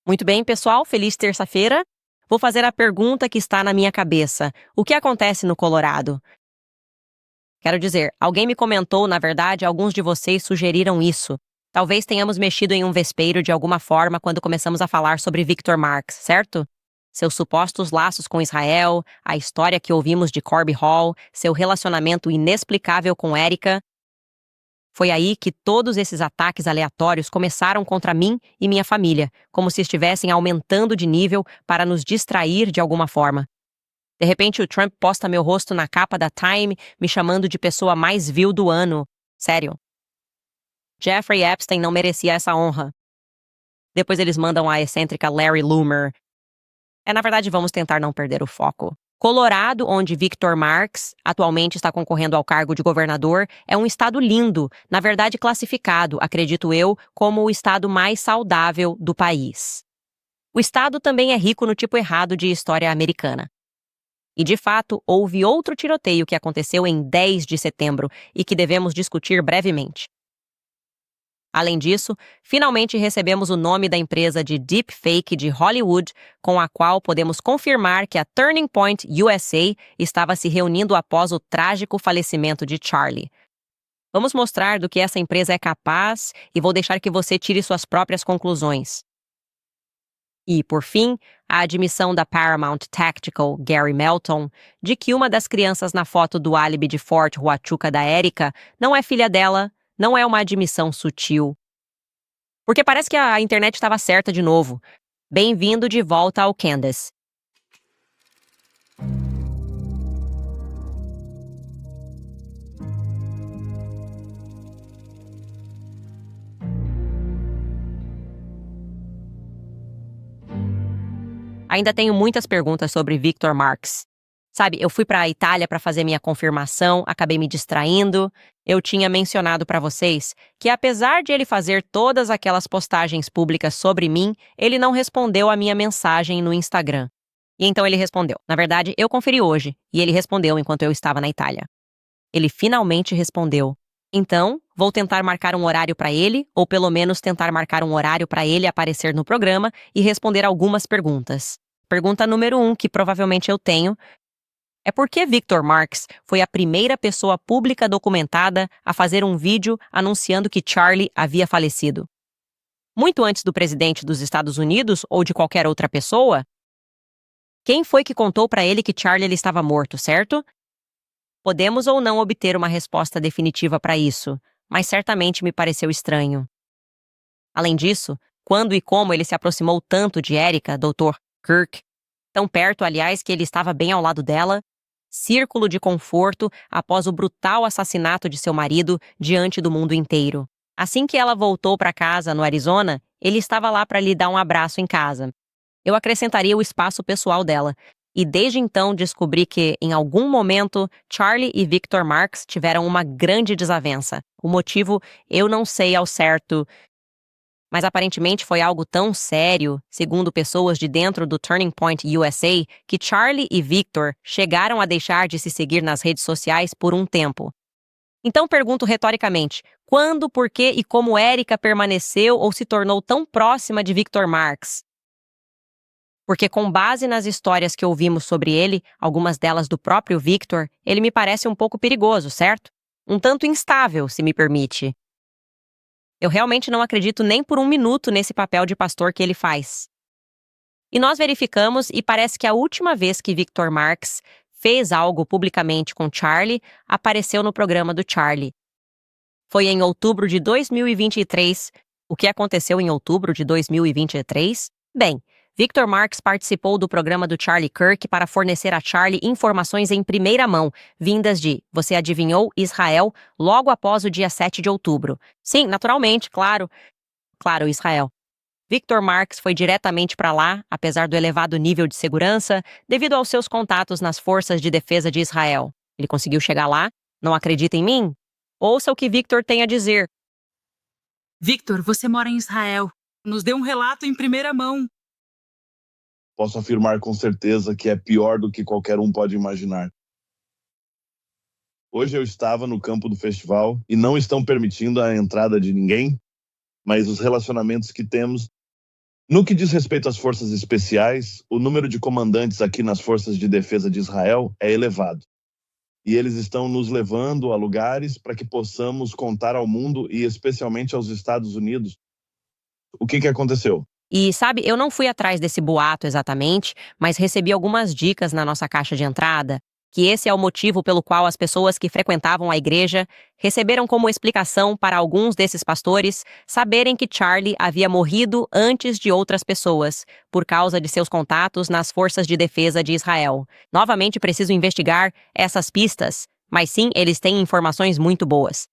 Muito bem, pessoal, feliz terça-feira. Vou fazer a pergunta que está na minha cabeça. O que acontece no Colorado? Quero dizer, alguém me comentou, na verdade, alguns de vocês sugeriram isso. Talvez tenhamos mexido em um vespeiro de alguma forma quando começamos a falar sobre Victor Marx, certo? Seus supostos laços com Israel, a história que ouvimos de Corby Hall, seu relacionamento inexplicável com Erika. Foi aí que todos esses ataques aleatórios começaram contra mim e minha família, como se estivessem aumentando de nível para nos distrair de alguma forma. De repente, o Trump posta meu rosto na capa da Time, me chamando de pessoa mais vil do ano. Sério. Jeffrey Epstein não merecia essa honra. Depois eles mandam a excêntrica Larry Loomer. Na verdade, vamos tentar não perder o foco. Colorado, onde Victor Marx atualmente está concorrendo ao cargo de governador, é um estado lindo, na verdade classificado, acredito eu, como o estado mais saudável do país. O estado também é rico no tipo errado de história americana. E, de fato, houve outro tiroteio que aconteceu em 10 de setembro e que devemos discutir brevemente. Além disso, finalmente recebemos o nome da empresa de deepfake de Hollywood, com a qual podemos confirmar que a Turning Point USA estava se reunindo após o trágico falecimento de Charlie. Vamos mostrar do que essa empresa é capaz e vou deixar que você tire suas próprias conclusões. E, por fim, a admissão da Paramount Tactical, Gary Melton, de que uma das crianças na foto do álibi de Fort Huachuca da Erika não é filha dela, não é uma admissão sutil. Porque parece que a internet estava certa de novo. Bem-vindo de volta ao Candace. Ainda tenho muitas perguntas sobre Victor Marx. Sabe, eu fui para a Itália para fazer minha confirmação, acabei me distraindo. Eu tinha mencionado para vocês que, apesar de ele fazer todas aquelas postagens públicas sobre mim, ele não respondeu a minha mensagem no Instagram. E então ele respondeu. Na verdade, eu conferi hoje, e ele respondeu enquanto eu estava na Itália. Ele finalmente respondeu. Então, vou tentar marcar um horário para ele, ou pelo menos tentar marcar um horário para ele aparecer no programa e responder algumas perguntas. Pergunta número 1, que provavelmente eu tenho, é por que Victor Marx foi a primeira pessoa pública documentada a fazer um vídeo anunciando que Charlie havia falecido. Muito antes do presidente dos Estados Unidos ou de qualquer outra pessoa? Quem foi que contou para ele que Charlie estava morto, certo? Podemos ou não obter uma resposta definitiva para isso, mas certamente me pareceu estranho. Além disso, quando e como ele se aproximou tanto de Erika, Dr. Kirk, tão perto, aliás, que ele estava bem ao lado dela, círculo de conforto após o brutal assassinato de seu marido diante do mundo inteiro. Assim que ela voltou para casa no Arizona, ele estava lá para lhe dar um abraço em casa. Eu acrescentaria o espaço pessoal dela. E desde então descobri que, em algum momento, Charlie e Victor Marx tiveram uma grande desavença. O motivo eu não sei ao certo, mas aparentemente foi algo tão sério, segundo pessoas de dentro do Turning Point USA, que Charlie e Victor chegaram a deixar de se seguir nas redes sociais por um tempo. Então pergunto retoricamente, quando, por que e como Erika permaneceu ou se tornou tão próxima de Victor Marx? Porque com base nas histórias que ouvimos sobre ele, algumas delas do próprio Victor, ele me parece um pouco perigoso, certo? Um tanto instável, se me permite. Eu realmente não acredito nem por um minuto nesse papel de pastor que ele faz. E nós verificamos e parece que a última vez que Victor Marx fez algo publicamente com Charlie apareceu no programa do Charlie. Foi em outubro de 2023. O que aconteceu em outubro de 2023? Bem, Victor Marx participou do programa do Charlie Kirk para fornecer a Charlie informações em primeira mão, vindas de, você adivinhou, Israel, logo após o dia 7 de outubro. Sim, naturalmente, claro, Israel. Victor Marx foi diretamente para lá, apesar do elevado nível de segurança, devido aos seus contatos nas forças de defesa de Israel. Ele conseguiu chegar lá? Não acredita em mim? Ouça o que Victor tem a dizer. Victor, você mora em Israel. Nos dê um relato em primeira mão. Posso afirmar com certeza que é pior do que qualquer um pode imaginar. Hoje eu estava no campo do festival e não estão permitindo a entrada de ninguém, mas os relacionamentos que temos No que diz respeito às forças especiais, o número de comandantes aqui nas Forças de Defesa de Israel é elevado. E eles estão nos levando a lugares para que possamos contar ao mundo e especialmente aos Estados Unidos o que aconteceu. E sabe, eu não fui atrás desse boato exatamente, mas recebi algumas dicas na nossa caixa de entrada, que esse é o motivo pelo qual as pessoas que frequentavam a igreja receberam como explicação para alguns desses pastores saberem que Charlie havia morrido antes de outras pessoas, por causa de seus contatos nas forças de defesa de Israel. Novamente preciso investigar essas pistas, mas sim, eles têm informações muito boas.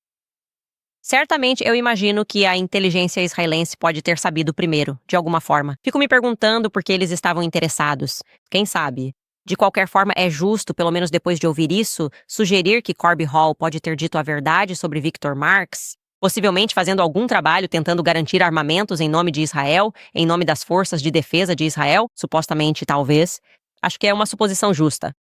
Certamente eu imagino que a inteligência israelense pode ter sabido primeiro, de alguma forma. Fico me perguntando por que eles estavam interessados. Quem sabe? De qualquer forma, é justo, pelo menos depois de ouvir isso, sugerir que Corby Hall pode ter dito a verdade sobre Victor Marx, possivelmente fazendo algum trabalho tentando garantir armamentos em nome de Israel, em nome das forças de defesa de Israel, supostamente, talvez. Acho que é uma suposição justa.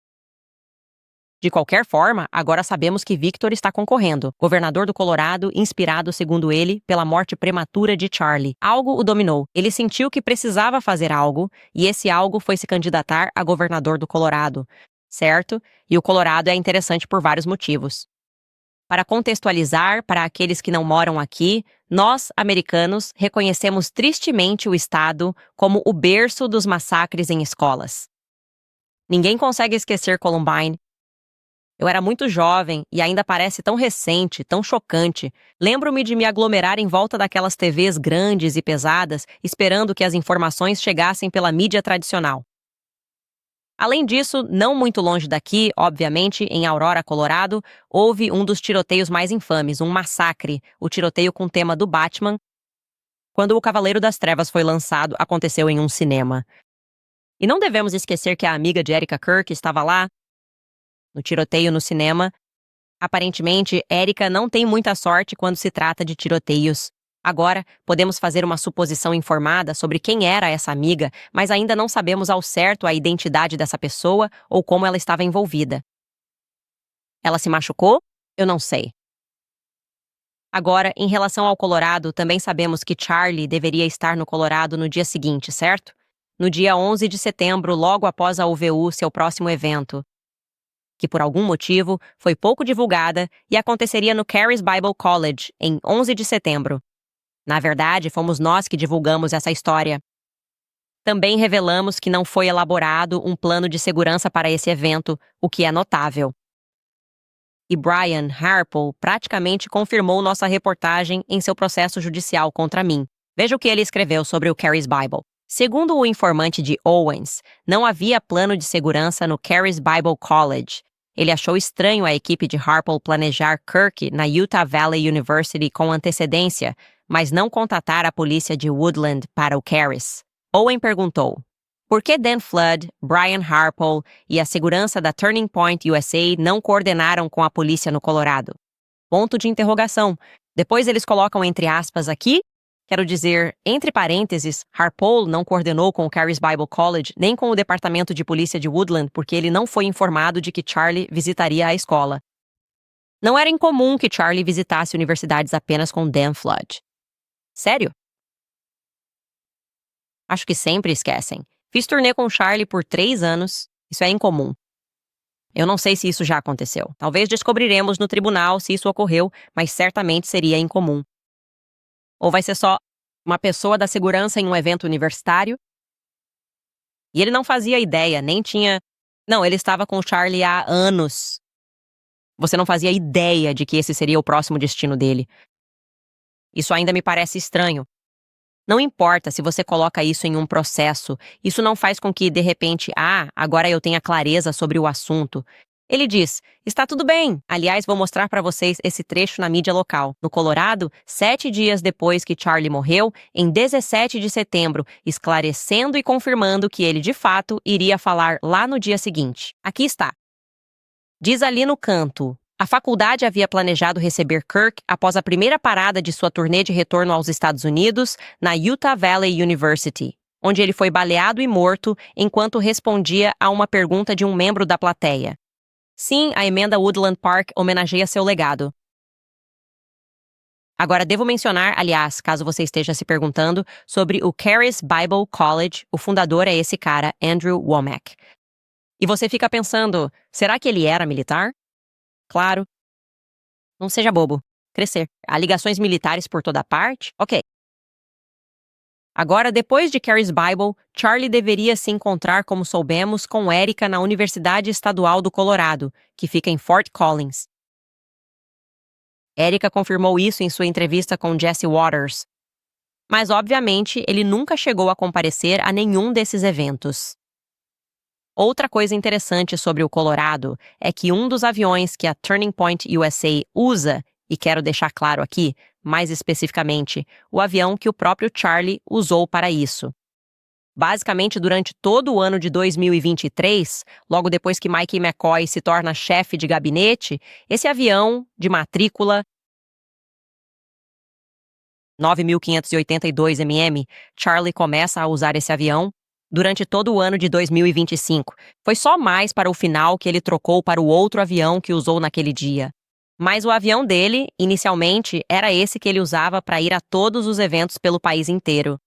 De qualquer forma, agora sabemos que Victor está concorrendo, governador do Colorado, inspirado, segundo ele, pela morte prematura de Charlie. Algo o dominou. Ele sentiu que precisava fazer algo, e esse algo foi se candidatar a governador do Colorado. Certo? E o Colorado é interessante por vários motivos. Para contextualizar, para aqueles que não moram aqui, nós, americanos, reconhecemos tristemente o estado como o berço dos massacres em escolas. Ninguém consegue esquecer Columbine. Eu era muito jovem e ainda parece tão recente, tão chocante. Lembro-me de me aglomerar em volta daquelas TVs grandes e pesadas, esperando que as informações chegassem pela mídia tradicional. Além disso, não muito longe daqui, obviamente, em Aurora, Colorado, houve um dos tiroteios mais infames, um massacre, o tiroteio com o tema do Batman. Quando o Cavaleiro das Trevas foi lançado, aconteceu em um cinema. E não devemos esquecer que a amiga de Erika Kirk estava lá, no tiroteio no cinema. Aparentemente, Erika não tem muita sorte quando se trata de tiroteios. Agora, podemos fazer uma suposição informada sobre quem era essa amiga, mas ainda não sabemos ao certo a identidade dessa pessoa ou como ela estava envolvida. Ela se machucou? Eu não sei. Agora, em relação ao Colorado, também sabemos que Charlie deveria estar no Colorado no dia seguinte, certo? No dia 11 de setembro, logo após a UVU, seu próximo evento, que por algum motivo foi pouco divulgada e aconteceria no Caris Bible College, em 11 de setembro. Na verdade, fomos nós que divulgamos essa história. Também revelamos que não foi elaborado um plano de segurança para esse evento, o que é notável. E Brian Harpole praticamente confirmou nossa reportagem em seu processo judicial contra mim. Veja o que ele escreveu sobre o Caris Bible. Segundo o informante de Owens, não havia plano de segurança no Caris Bible College. Ele achou estranho a equipe de Harpole planejar Kirk na Utah Valley University com antecedência, mas não contatar a polícia de Woodland para o Caris. Owen perguntou: por que Dan Flood, Brian Harpole e a segurança da Turning Point USA não coordenaram com a polícia no Colorado? Ponto de interrogação. Depois eles colocam entre aspas aqui, quero dizer, entre parênteses, Harpole não coordenou com o Caris Bible College nem com o departamento de polícia de Woodland porque ele não foi informado de que Charlie visitaria a escola. Não era incomum que Charlie visitasse universidades apenas com Dan Flood. Sério? Acho que sempre esquecem. Fiz turnê com Charlie por 3 anos. Isso é incomum. Eu não sei se isso já aconteceu. Talvez descobriremos no tribunal se isso ocorreu, mas certamente seria incomum. Ou vai ser só uma pessoa da segurança em um evento universitário? E ele não fazia ideia, nem tinha... Não, ele estava com o Charlie há anos. Você não fazia ideia de que esse seria o próximo destino dele. Isso ainda me parece estranho. Não importa se você coloca isso em um processo, isso não faz com que, de repente, agora eu tenha clareza sobre o assunto. Ele diz, está tudo bem. Aliás, vou mostrar para vocês esse trecho na mídia local. No Colorado, 7 dias depois que Charlie morreu, em 17 de setembro, esclarecendo e confirmando que ele, de fato, iria falar lá no dia seguinte. Aqui está. Diz ali no canto: a faculdade havia planejado receber Kirk após a primeira parada de sua turnê de retorno aos Estados Unidos, na Utah Valley University, onde ele foi baleado e morto enquanto respondia a uma pergunta de um membro da plateia. Sim, a emenda Woodland Park homenageia seu legado. Agora, devo mencionar, aliás, caso você esteja se perguntando, sobre o Charis Bible College. O fundador é esse cara, Andrew Wommack. E você fica pensando, será que ele era militar? Claro. Não seja bobo. Crescer. Há ligações militares por toda parte? Ok. Agora, depois de Charis Bible, Charlie deveria se encontrar, como soubemos, com Erica na Universidade Estadual do Colorado, que fica em Fort Collins. Erica confirmou isso em sua entrevista com Jesse Waters. Mas, obviamente, ele nunca chegou a comparecer a nenhum desses eventos. Outra coisa interessante sobre o Colorado é que um dos aviões que a Turning Point USA usa, e quero deixar claro aqui, mais especificamente, o avião que o próprio Charlie usou para isso. Basicamente, durante todo o ano de 2023, logo depois que Mike McCoy se torna chefe de gabinete, esse avião de matrícula 9.582 mm, Charlie começa a usar esse avião durante todo o ano de 2025. Foi só mais para o final que ele trocou para o outro avião que usou naquele dia. Mas o avião dele, inicialmente, era esse que ele usava para ir a todos os eventos pelo país inteiro.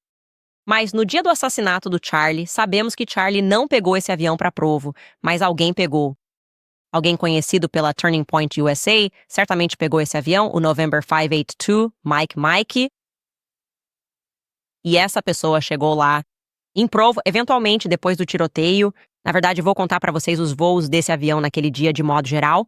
Mas no dia do assassinato do Charlie, sabemos que Charlie não pegou esse avião para Provo, mas alguém pegou. Alguém conhecido pela Turning Point USA certamente pegou esse avião, o November 582, Mike. E essa pessoa chegou lá em Provo, eventualmente depois do tiroteio. Na verdade, vou contar para vocês os voos desse avião naquele dia de modo geral.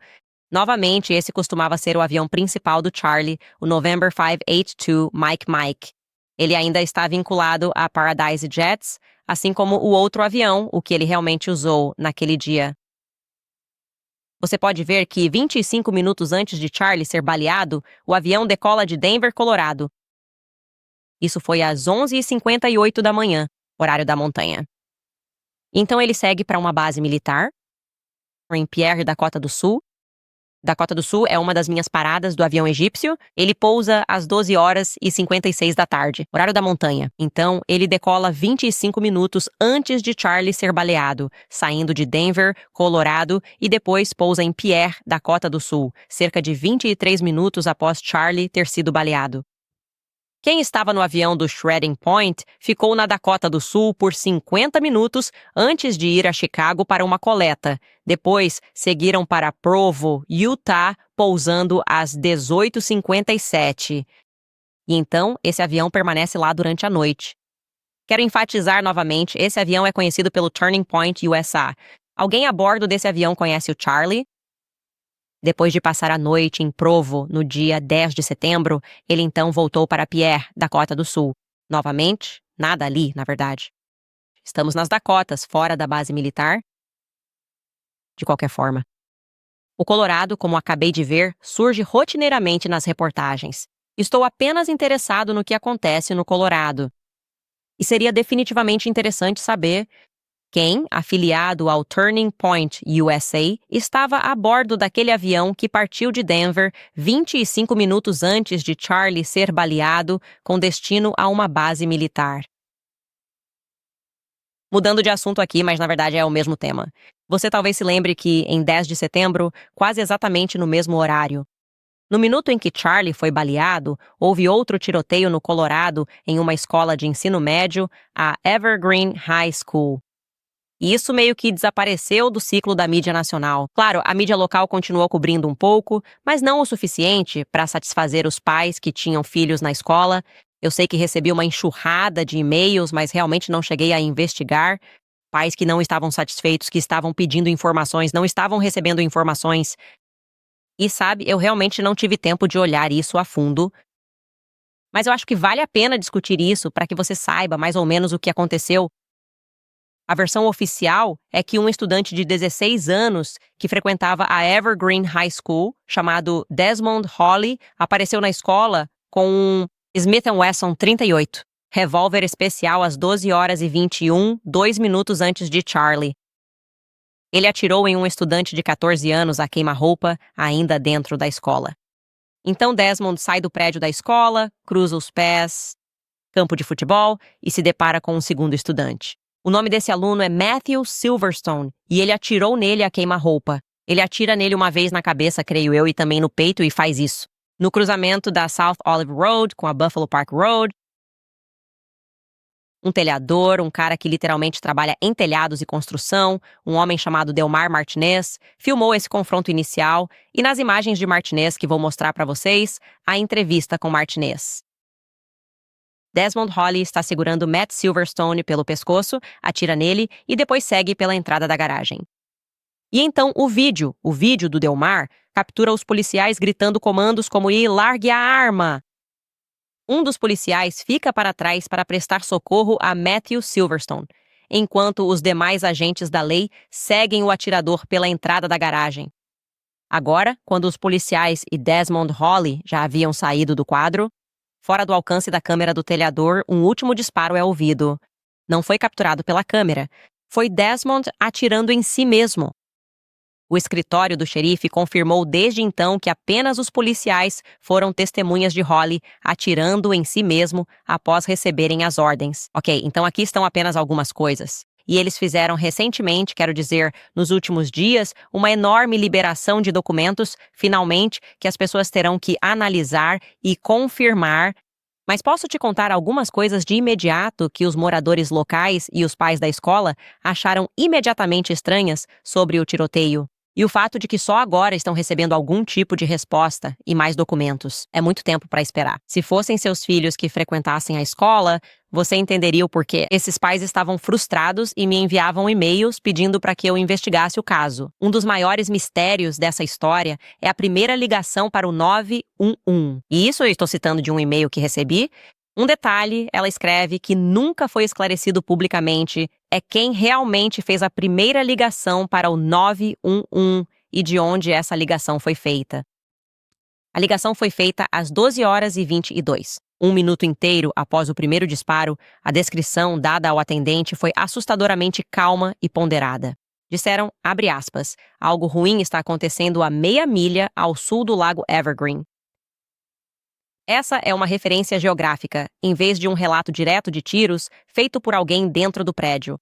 Novamente, esse costumava ser o avião principal do Charlie, o November 582 Mike. Ele ainda está vinculado a Paradise Jets, assim como o outro avião, o que ele realmente usou naquele dia. Você pode ver que 25 minutos antes de Charlie ser baleado, o avião decola de Denver, Colorado. Isso foi às 11h58 da manhã, horário da montanha. Então ele segue para uma base militar, em Pierre, Dakota do Sul. Dakota do Sul é uma das minhas paradas do avião egípcio. Ele pousa às 12h56 da tarde, horário da montanha. Então, ele decola 25 minutos antes de Charlie ser baleado, saindo de Denver, Colorado, e depois pousa em Pierre, Dakota do Sul, cerca de 23 minutos após Charlie ter sido baleado. Quem estava no avião do Shredding Point ficou na Dakota do Sul por 50 minutos antes de ir a Chicago para uma coleta. Depois, seguiram para Provo, Utah, pousando às 18h57. E então, esse avião permanece lá durante a noite. Quero enfatizar novamente, esse avião é conhecido pelo Turning Point USA. Alguém a bordo desse avião conhece o Charlie? Depois de passar a noite em Provo, no dia 10 de setembro, ele então voltou para Pierre, Dakota do Sul. Novamente, nada ali, na verdade. Estamos nas Dakotas, fora da base militar. De qualquer forma. O Colorado, como acabei de ver, surge rotineiramente nas reportagens. Estou apenas interessado no que acontece no Colorado. E seria definitivamente interessante saber quem, afiliado ao Turning Point USA, estava a bordo daquele avião que partiu de Denver 25 minutos antes de Charlie ser baleado com destino a uma base militar. Mudando de assunto aqui, mas na verdade é o mesmo tema. Você talvez se lembre que, em 10 de setembro, quase exatamente no mesmo horário, no minuto em que Charlie foi baleado, houve outro tiroteio no Colorado em uma escola de ensino médio, a Evergreen High School. E isso meio que desapareceu do ciclo da mídia nacional. Claro, a mídia local continuou cobrindo um pouco, mas não o suficiente para satisfazer os pais que tinham filhos na escola. Eu sei que recebi uma enxurrada de e-mails, mas realmente não cheguei a investigar. Pais que não estavam satisfeitos, que estavam pedindo informações, não estavam recebendo informações. E sabe, eu realmente não tive tempo de olhar isso a fundo. Mas eu acho que vale a pena discutir isso para que você saiba mais ou menos o que aconteceu. A versão oficial é que um estudante de 16 anos que frequentava a Evergreen High School, chamado Desmond Hawley, apareceu na escola com um Smith & Wesson 38, revólver especial às 12h21, 2 minutos antes de Charlie. Ele atirou em um estudante de 14 anos a queima-roupa, ainda dentro da escola. Então Desmond sai do prédio da escola, cruza os pés, campo de futebol, e se depara com um segundo estudante. O nome desse aluno é Matthew Silverstone, e ele atirou nele a queima-roupa. Ele atira nele uma vez na cabeça, creio eu, e também no peito, e faz isso. no cruzamento da South Olive Road com a Buffalo Park Road. Um telhador, um cara que literalmente trabalha em telhados e construção, um homem chamado Delmar Martinez, filmou esse confronto inicial e nas imagens de Martinez que vou mostrar para vocês, a entrevista com Martinez. Desmond Holly está segurando Matt Silverstone pelo pescoço, atira nele e depois segue pela entrada da garagem. E então o vídeo do Delmar, captura os policiais gritando comandos como "E largue a arma!". Um dos policiais fica para trás para prestar socorro a Matthew Silverstone, enquanto os demais agentes da lei seguem o atirador pela entrada da garagem. Agora, quando os policiais e Desmond Holly já haviam saído do quadro, fora do alcance da câmera do telhador, um último disparo é ouvido. Não foi capturado pela câmera. Foi Desmond atirando em si mesmo. O escritório do xerife confirmou desde então que apenas os policiais foram testemunhas de Holly atirando em si mesmo após receberem as ordens. Ok, então aqui estão apenas algumas coisas. E eles fizeram recentemente, quero dizer, nos últimos dias, uma enorme liberação de documentos, finalmente, que as pessoas terão que analisar e confirmar. Mas posso te contar algumas coisas de imediato que os moradores locais e os pais da escola acharam imediatamente estranhas sobre o tiroteio. E o fato de que só agora estão recebendo algum tipo de resposta e mais documentos. É muito tempo para esperar. Se fossem seus filhos que frequentassem a escola, você entenderia o porquê. Esses pais estavam frustrados e me enviavam e-mails pedindo para que eu investigasse o caso. Um dos maiores mistérios dessa história é a primeira ligação para o 911. E isso eu estou citando de um e-mail que recebi. Um detalhe, ela escreve que nunca foi esclarecido publicamente é quem realmente fez a primeira ligação para o 911 e de onde essa ligação foi feita. A ligação foi feita às 12h22. Um minuto inteiro após o primeiro disparo, a descrição dada ao atendente foi assustadoramente calma e ponderada. Disseram, abre aspas, algo ruim está acontecendo a meia milha ao sul do lago Evergreen. Essa é uma referência geográfica, em vez de um relato direto de tiros feito por alguém dentro do prédio.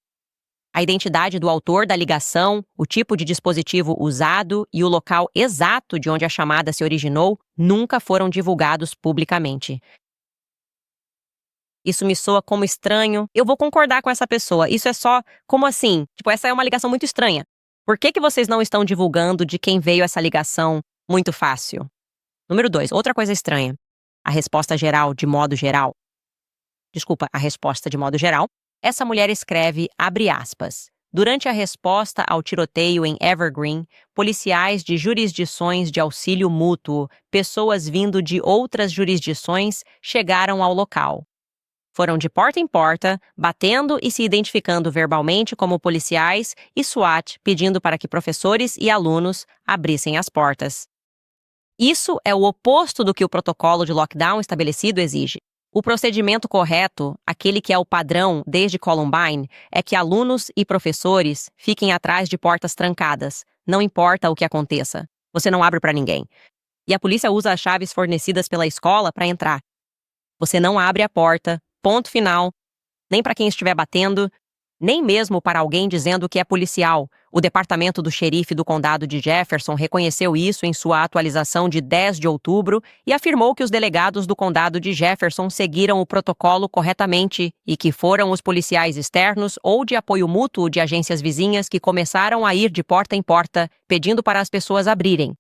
A identidade do autor da ligação, o tipo de dispositivo usado e o local exato de onde a chamada se originou nunca foram divulgados publicamente. Isso me soa como estranho. Eu vou concordar com essa pessoa. Isso é só, como assim? Tipo, essa é uma ligação muito estranha. Por que vocês não estão divulgando de quem veio essa ligação muito fácil? Número 2, outra coisa estranha. A resposta de modo geral. Essa mulher escreve, abre aspas, durante a resposta ao tiroteio em Evergreen, policiais de jurisdições de auxílio mútuo, pessoas vindo de outras jurisdições, chegaram ao local. Foram de porta em porta, batendo e se identificando verbalmente como policiais e SWAT, pedindo para que professores e alunos abrissem as portas. Isso é o oposto do que o protocolo de lockdown estabelecido exige. O procedimento correto, aquele que é o padrão desde Columbine, é que alunos e professores fiquem atrás de portas trancadas, não importa o que aconteça. Você não abre para ninguém. E a polícia usa as chaves fornecidas pela escola para entrar. Você não abre a porta, ponto final, nem para quem estiver batendo, nem mesmo para alguém dizendo que é policial. O departamento do xerife do condado de Jefferson reconheceu isso em sua atualização de 10 de outubro e afirmou que os delegados do condado de Jefferson seguiram o protocolo corretamente e que foram os policiais externos ou de apoio mútuo de agências vizinhas que começaram a ir de porta em porta, pedindo para as pessoas abrirem.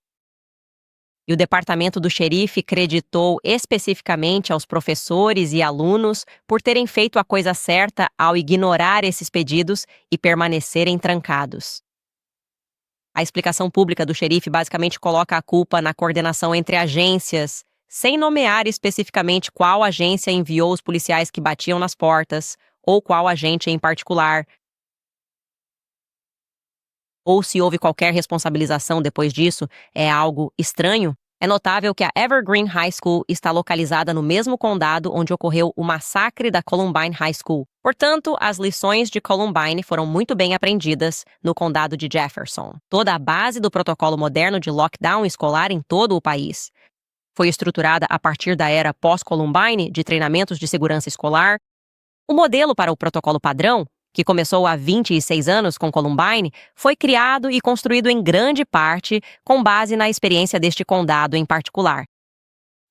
E o departamento do xerife creditou especificamente aos professores e alunos por terem feito a coisa certa ao ignorar esses pedidos e permanecerem trancados. A explicação pública do xerife basicamente coloca a culpa na coordenação entre agências, sem nomear especificamente qual agência enviou os policiais que batiam nas portas, ou qual agente em particular, ou se houve qualquer responsabilização depois disso, é algo estranho. É notável que a Evergreen High School está localizada no mesmo condado onde ocorreu o massacre da Columbine High School. Portanto, as lições de Columbine foram muito bem aprendidas no condado de Jefferson. Toda a base do protocolo moderno de lockdown escolar em todo o país foi estruturada a partir da era pós-Columbine de treinamentos de segurança escolar. O modelo para o protocolo padrão, que começou há 26 anos com Columbine, foi criado e construído em grande parte com base na experiência deste condado em particular.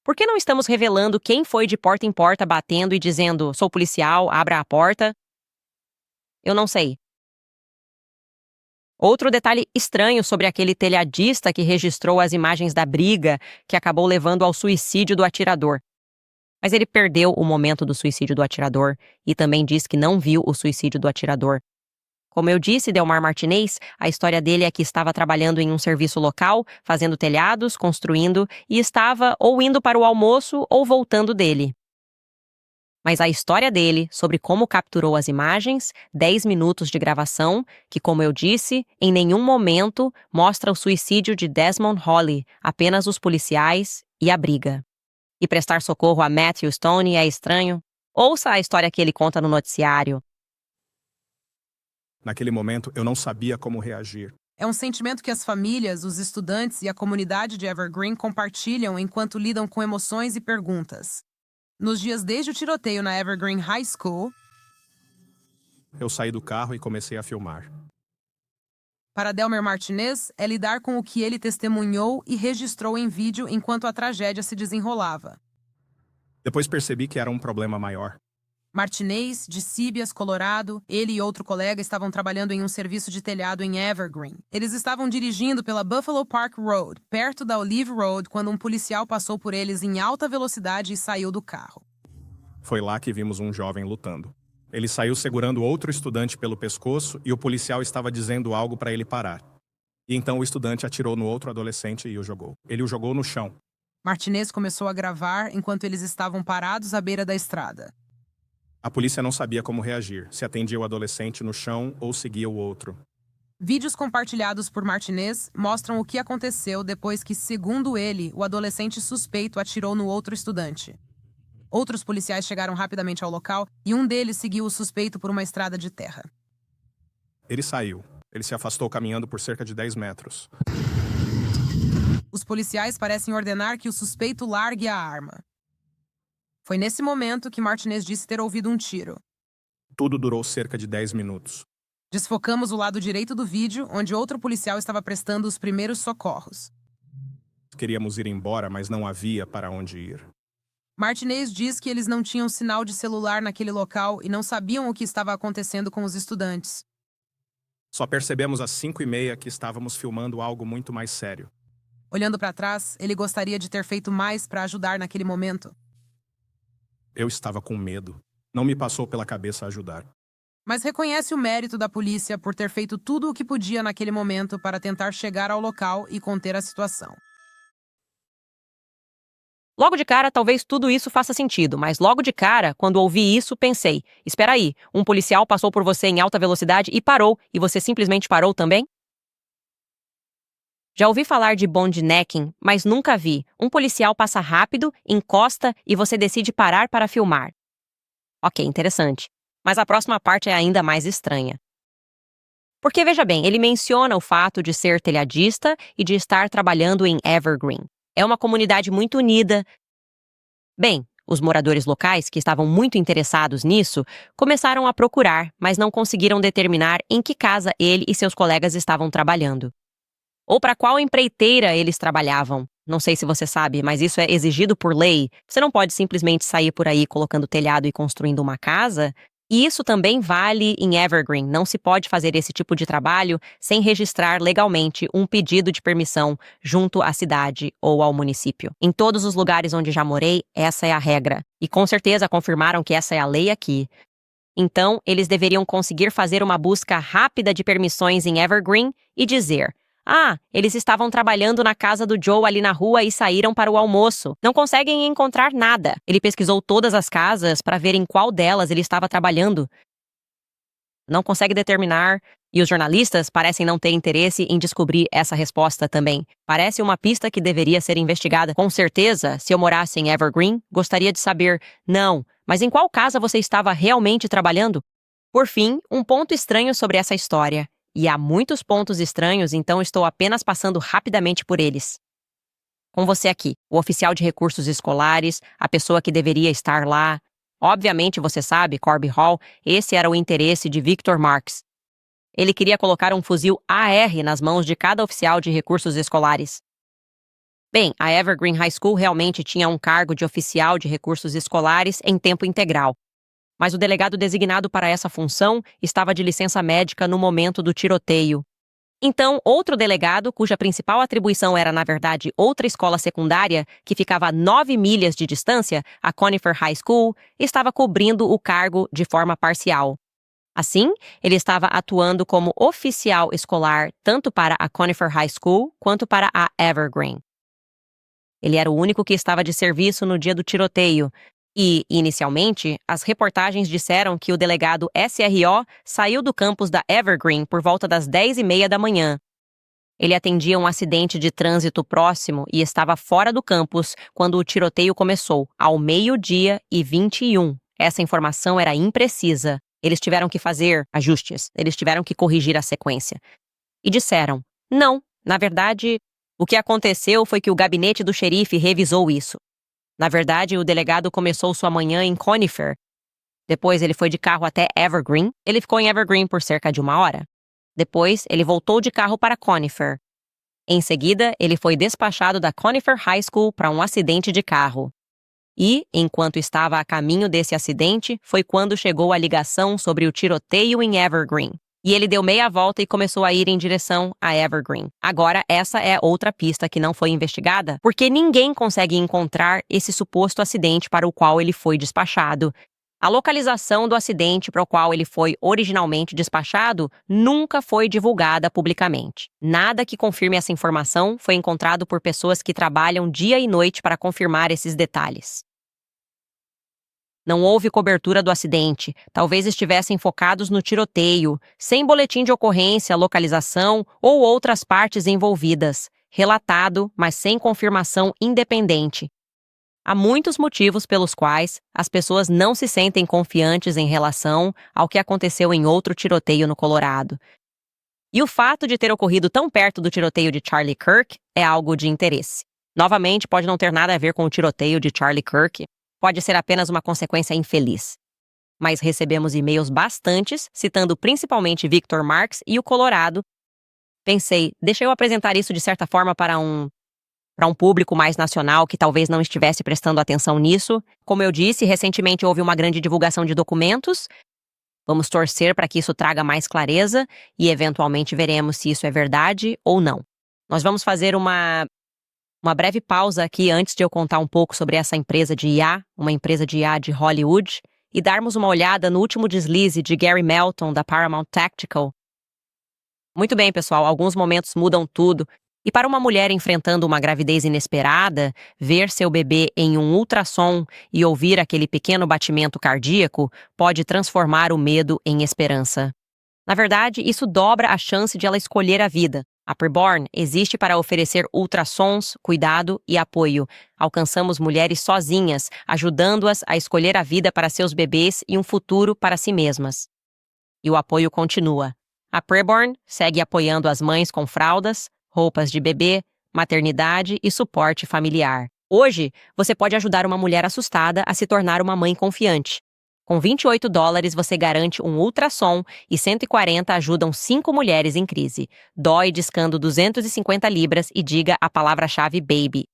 Por que não estamos revelando quem foi de porta em porta batendo e dizendo, sou policial, abra a porta? Eu não sei. Outro detalhe estranho sobre aquele telhadista que registrou as imagens da briga que acabou levando ao suicídio do atirador. Mas ele perdeu o momento do suicídio do atirador e também diz que não viu o suicídio do atirador. Como eu disse, Delmar Martinez, a história dele é que estava trabalhando em um serviço local, fazendo telhados, construindo, e estava ou indo para o almoço ou voltando dele. Mas a história dele, sobre como capturou as imagens, 10 minutos de gravação, que, como eu disse, em nenhum momento mostra o suicídio de Desmond Holly, apenas os policiais e a briga. E prestar socorro a Matthew Stone é estranho? Ouça a história que ele conta no noticiário. Naquele momento, eu não sabia como reagir. É um sentimento que as famílias, os estudantes e a comunidade de Evergreen compartilham enquanto lidam com emoções e perguntas. Nos dias desde o tiroteio na Evergreen High School, Eu saí do carro e comecei a filmar. para Delmer Martinez, é lidar com o que ele testemunhou e registrou em vídeo enquanto a tragédia se desenrolava. Depois percebi que era um problema maior. Martinez, de Cibias, Colorado, ele e outro colega estavam trabalhando em um serviço de telhado em Evergreen. Eles estavam dirigindo pela Buffalo Park Road, perto da Olive Road, quando um policial passou por eles em alta velocidade e saiu do carro. Foi lá que vimos um jovem lutando. Ele saiu segurando outro estudante pelo pescoço e o policial estava dizendo algo para ele parar. E então o estudante atirou no outro adolescente e o jogou. Ele o jogou no chão. Martinez começou a gravar enquanto eles estavam parados à beira da estrada. A polícia não sabia como reagir, se atendia o adolescente no chão ou seguia o outro. Vídeos compartilhados por Martinez mostram o que aconteceu depois que, segundo ele, o adolescente suspeito atirou no outro estudante. Outros policiais chegaram rapidamente ao local e um deles seguiu o suspeito por uma estrada de terra. Ele saiu. Ele se afastou caminhando por cerca de 10 metros. Os policiais parecem ordenar que o suspeito largue a arma. Foi nesse momento que Martinez disse ter ouvido um tiro. Tudo durou cerca de 10 minutos. Desfocamos o lado direito do vídeo, onde outro policial estava prestando os primeiros socorros. Queríamos ir embora, mas não havia para onde ir. Martinez diz que eles não tinham sinal de celular naquele local e não sabiam o que estava acontecendo com os estudantes. Só percebemos às 5h30 que estávamos filmando algo muito mais sério. Olhando para trás, ele gostaria de ter feito mais para ajudar naquele momento. Eu estava com medo. Não me passou pela cabeça ajudar. Mas reconhece o mérito da polícia por ter feito tudo o que podia naquele momento para tentar chegar ao local e conter a situação. Logo de cara, talvez tudo isso faça sentido, mas logo de cara, quando ouvi isso, pensei, espera aí, um policial passou por você em alta velocidade e parou, e você simplesmente parou também? Já ouvi falar de bondnecking, mas nunca vi. Um policial passa rápido, encosta e você decide parar para filmar. Ok, interessante. Mas a próxima parte é ainda mais estranha. Porque, veja bem, ele menciona o fato de ser telhadista e de estar trabalhando em Evergreen. É uma comunidade muito unida. Bem, os moradores locais, que estavam muito interessados nisso, começaram a procurar, mas não conseguiram determinar em que casa ele e seus colegas estavam trabalhando. Ou para qual empreiteira eles trabalhavam. Não sei se você sabe, mas isso é exigido por lei. Você não pode simplesmente sair por aí colocando telhado e construindo uma casa. E isso também vale em Evergreen. Não se pode fazer esse tipo de trabalho sem registrar legalmente um pedido de permissão junto à cidade ou ao município. Em todos os lugares onde já morei, essa é a regra. E com certeza confirmaram que essa é a lei aqui. Então, eles deveriam conseguir fazer uma busca rápida de permissões em Evergreen e dizer: eles estavam trabalhando na casa do Joe ali na rua e saíram para o almoço. Não conseguem encontrar nada. Ele pesquisou todas as casas para ver em qual delas ele estava trabalhando. Não consegue determinar, e os jornalistas parecem não ter interesse em descobrir essa resposta também. Parece uma pista que deveria ser investigada. Com certeza, se eu morasse em Evergreen, gostaria de saber, não, mas em qual casa você estava realmente trabalhando? Por fim, um ponto estranho sobre essa história. E há muitos pontos estranhos, então estou apenas passando rapidamente por eles. Com você aqui, o oficial de recursos escolares, a pessoa que deveria estar lá. Obviamente, você sabe, Corby Hall, esse era o interesse de Victor Marks. Ele queria colocar um fuzil AR nas mãos de cada oficial de recursos escolares. Bem, a Evergreen High School realmente tinha um cargo de oficial de recursos escolares em tempo integral. Mas o delegado designado para essa função estava de licença médica no momento do tiroteio. Então, outro delegado, cuja principal atribuição era, na verdade, outra escola secundária, que ficava a 9 milhas de distância, a Conifer High School, estava cobrindo o cargo de forma parcial. Assim, ele estava atuando como oficial escolar tanto para a Conifer High School quanto para a Evergreen. Ele era o único que estava de serviço no dia do tiroteio. E, inicialmente, as reportagens disseram que o delegado SRO saiu do campus da Evergreen por volta das 10h30 da manhã. Ele atendia um acidente de trânsito próximo e estava fora do campus quando o tiroteio começou, ao 12h21. Essa informação era imprecisa. Eles tiveram que fazer ajustes, eles tiveram que corrigir a sequência. E disseram, não, na verdade, o que aconteceu foi que o gabinete do xerife revisou isso. Na verdade, o delegado começou sua manhã em Conifer. Depois, ele foi de carro até Evergreen. Ele ficou em Evergreen por cerca de 1 hora. Depois, ele voltou de carro para Conifer. Em seguida, ele foi despachado da Conifer High School para um acidente de carro. E, enquanto estava a caminho desse acidente, foi quando chegou a ligação sobre o tiroteio em Evergreen. E ele deu meia volta e começou a ir em direção a Evergreen. Agora, essa é outra pista que não foi investigada, porque ninguém consegue encontrar esse suposto acidente para o qual ele foi despachado. A localização do acidente para o qual ele foi originalmente despachado nunca foi divulgada publicamente. Nada que confirme essa informação foi encontrado por pessoas que trabalham dia e noite para confirmar esses detalhes. Não houve cobertura do acidente, talvez estivessem focados no tiroteio, sem boletim de ocorrência, localização ou outras partes envolvidas. Relatado, mas sem confirmação independente. Há muitos motivos pelos quais as pessoas não se sentem confiantes em relação ao que aconteceu em outro tiroteio no Colorado. E o fato de ter ocorrido tão perto do tiroteio de Charlie Kirk é algo de interesse. Novamente, pode não ter nada a ver com o tiroteio de Charlie Kirk. Pode ser apenas uma consequência infeliz. Mas recebemos e-mails bastantes, citando principalmente Victor Marks e o Colorado. Pensei, deixa eu apresentar isso de certa forma para um público mais nacional que talvez não estivesse prestando atenção nisso. Como eu disse, recentemente houve uma grande divulgação de documentos. Vamos torcer para que isso traga mais clareza e eventualmente veremos se isso é verdade ou não. Nós vamos fazer uma breve pausa aqui antes de eu contar um pouco sobre essa empresa de IA, uma empresa de IA de Hollywood, e darmos uma olhada no último deslize de Gary Melton, da Paramount Tactical. Muito bem, pessoal, alguns momentos mudam tudo. E para uma mulher enfrentando uma gravidez inesperada, ver seu bebê em um ultrassom e ouvir aquele pequeno batimento cardíaco pode transformar o medo em esperança. Na verdade, isso dobra a chance de ela escolher a vida. A Preborn existe para oferecer ultrassons, cuidado e apoio. Alcançamos mulheres sozinhas, ajudando-as a escolher a vida para seus bebês e um futuro para si mesmas. E o apoio continua. A Preborn segue apoiando as mães com fraldas, roupas de bebê, maternidade e suporte familiar. Hoje, você pode ajudar uma mulher assustada a se tornar uma mãe confiante. Com $28, você garante um ultrassom e 140 ajudam 5 mulheres em crise. Dói discando 250 libras e diga a palavra-chave BABY.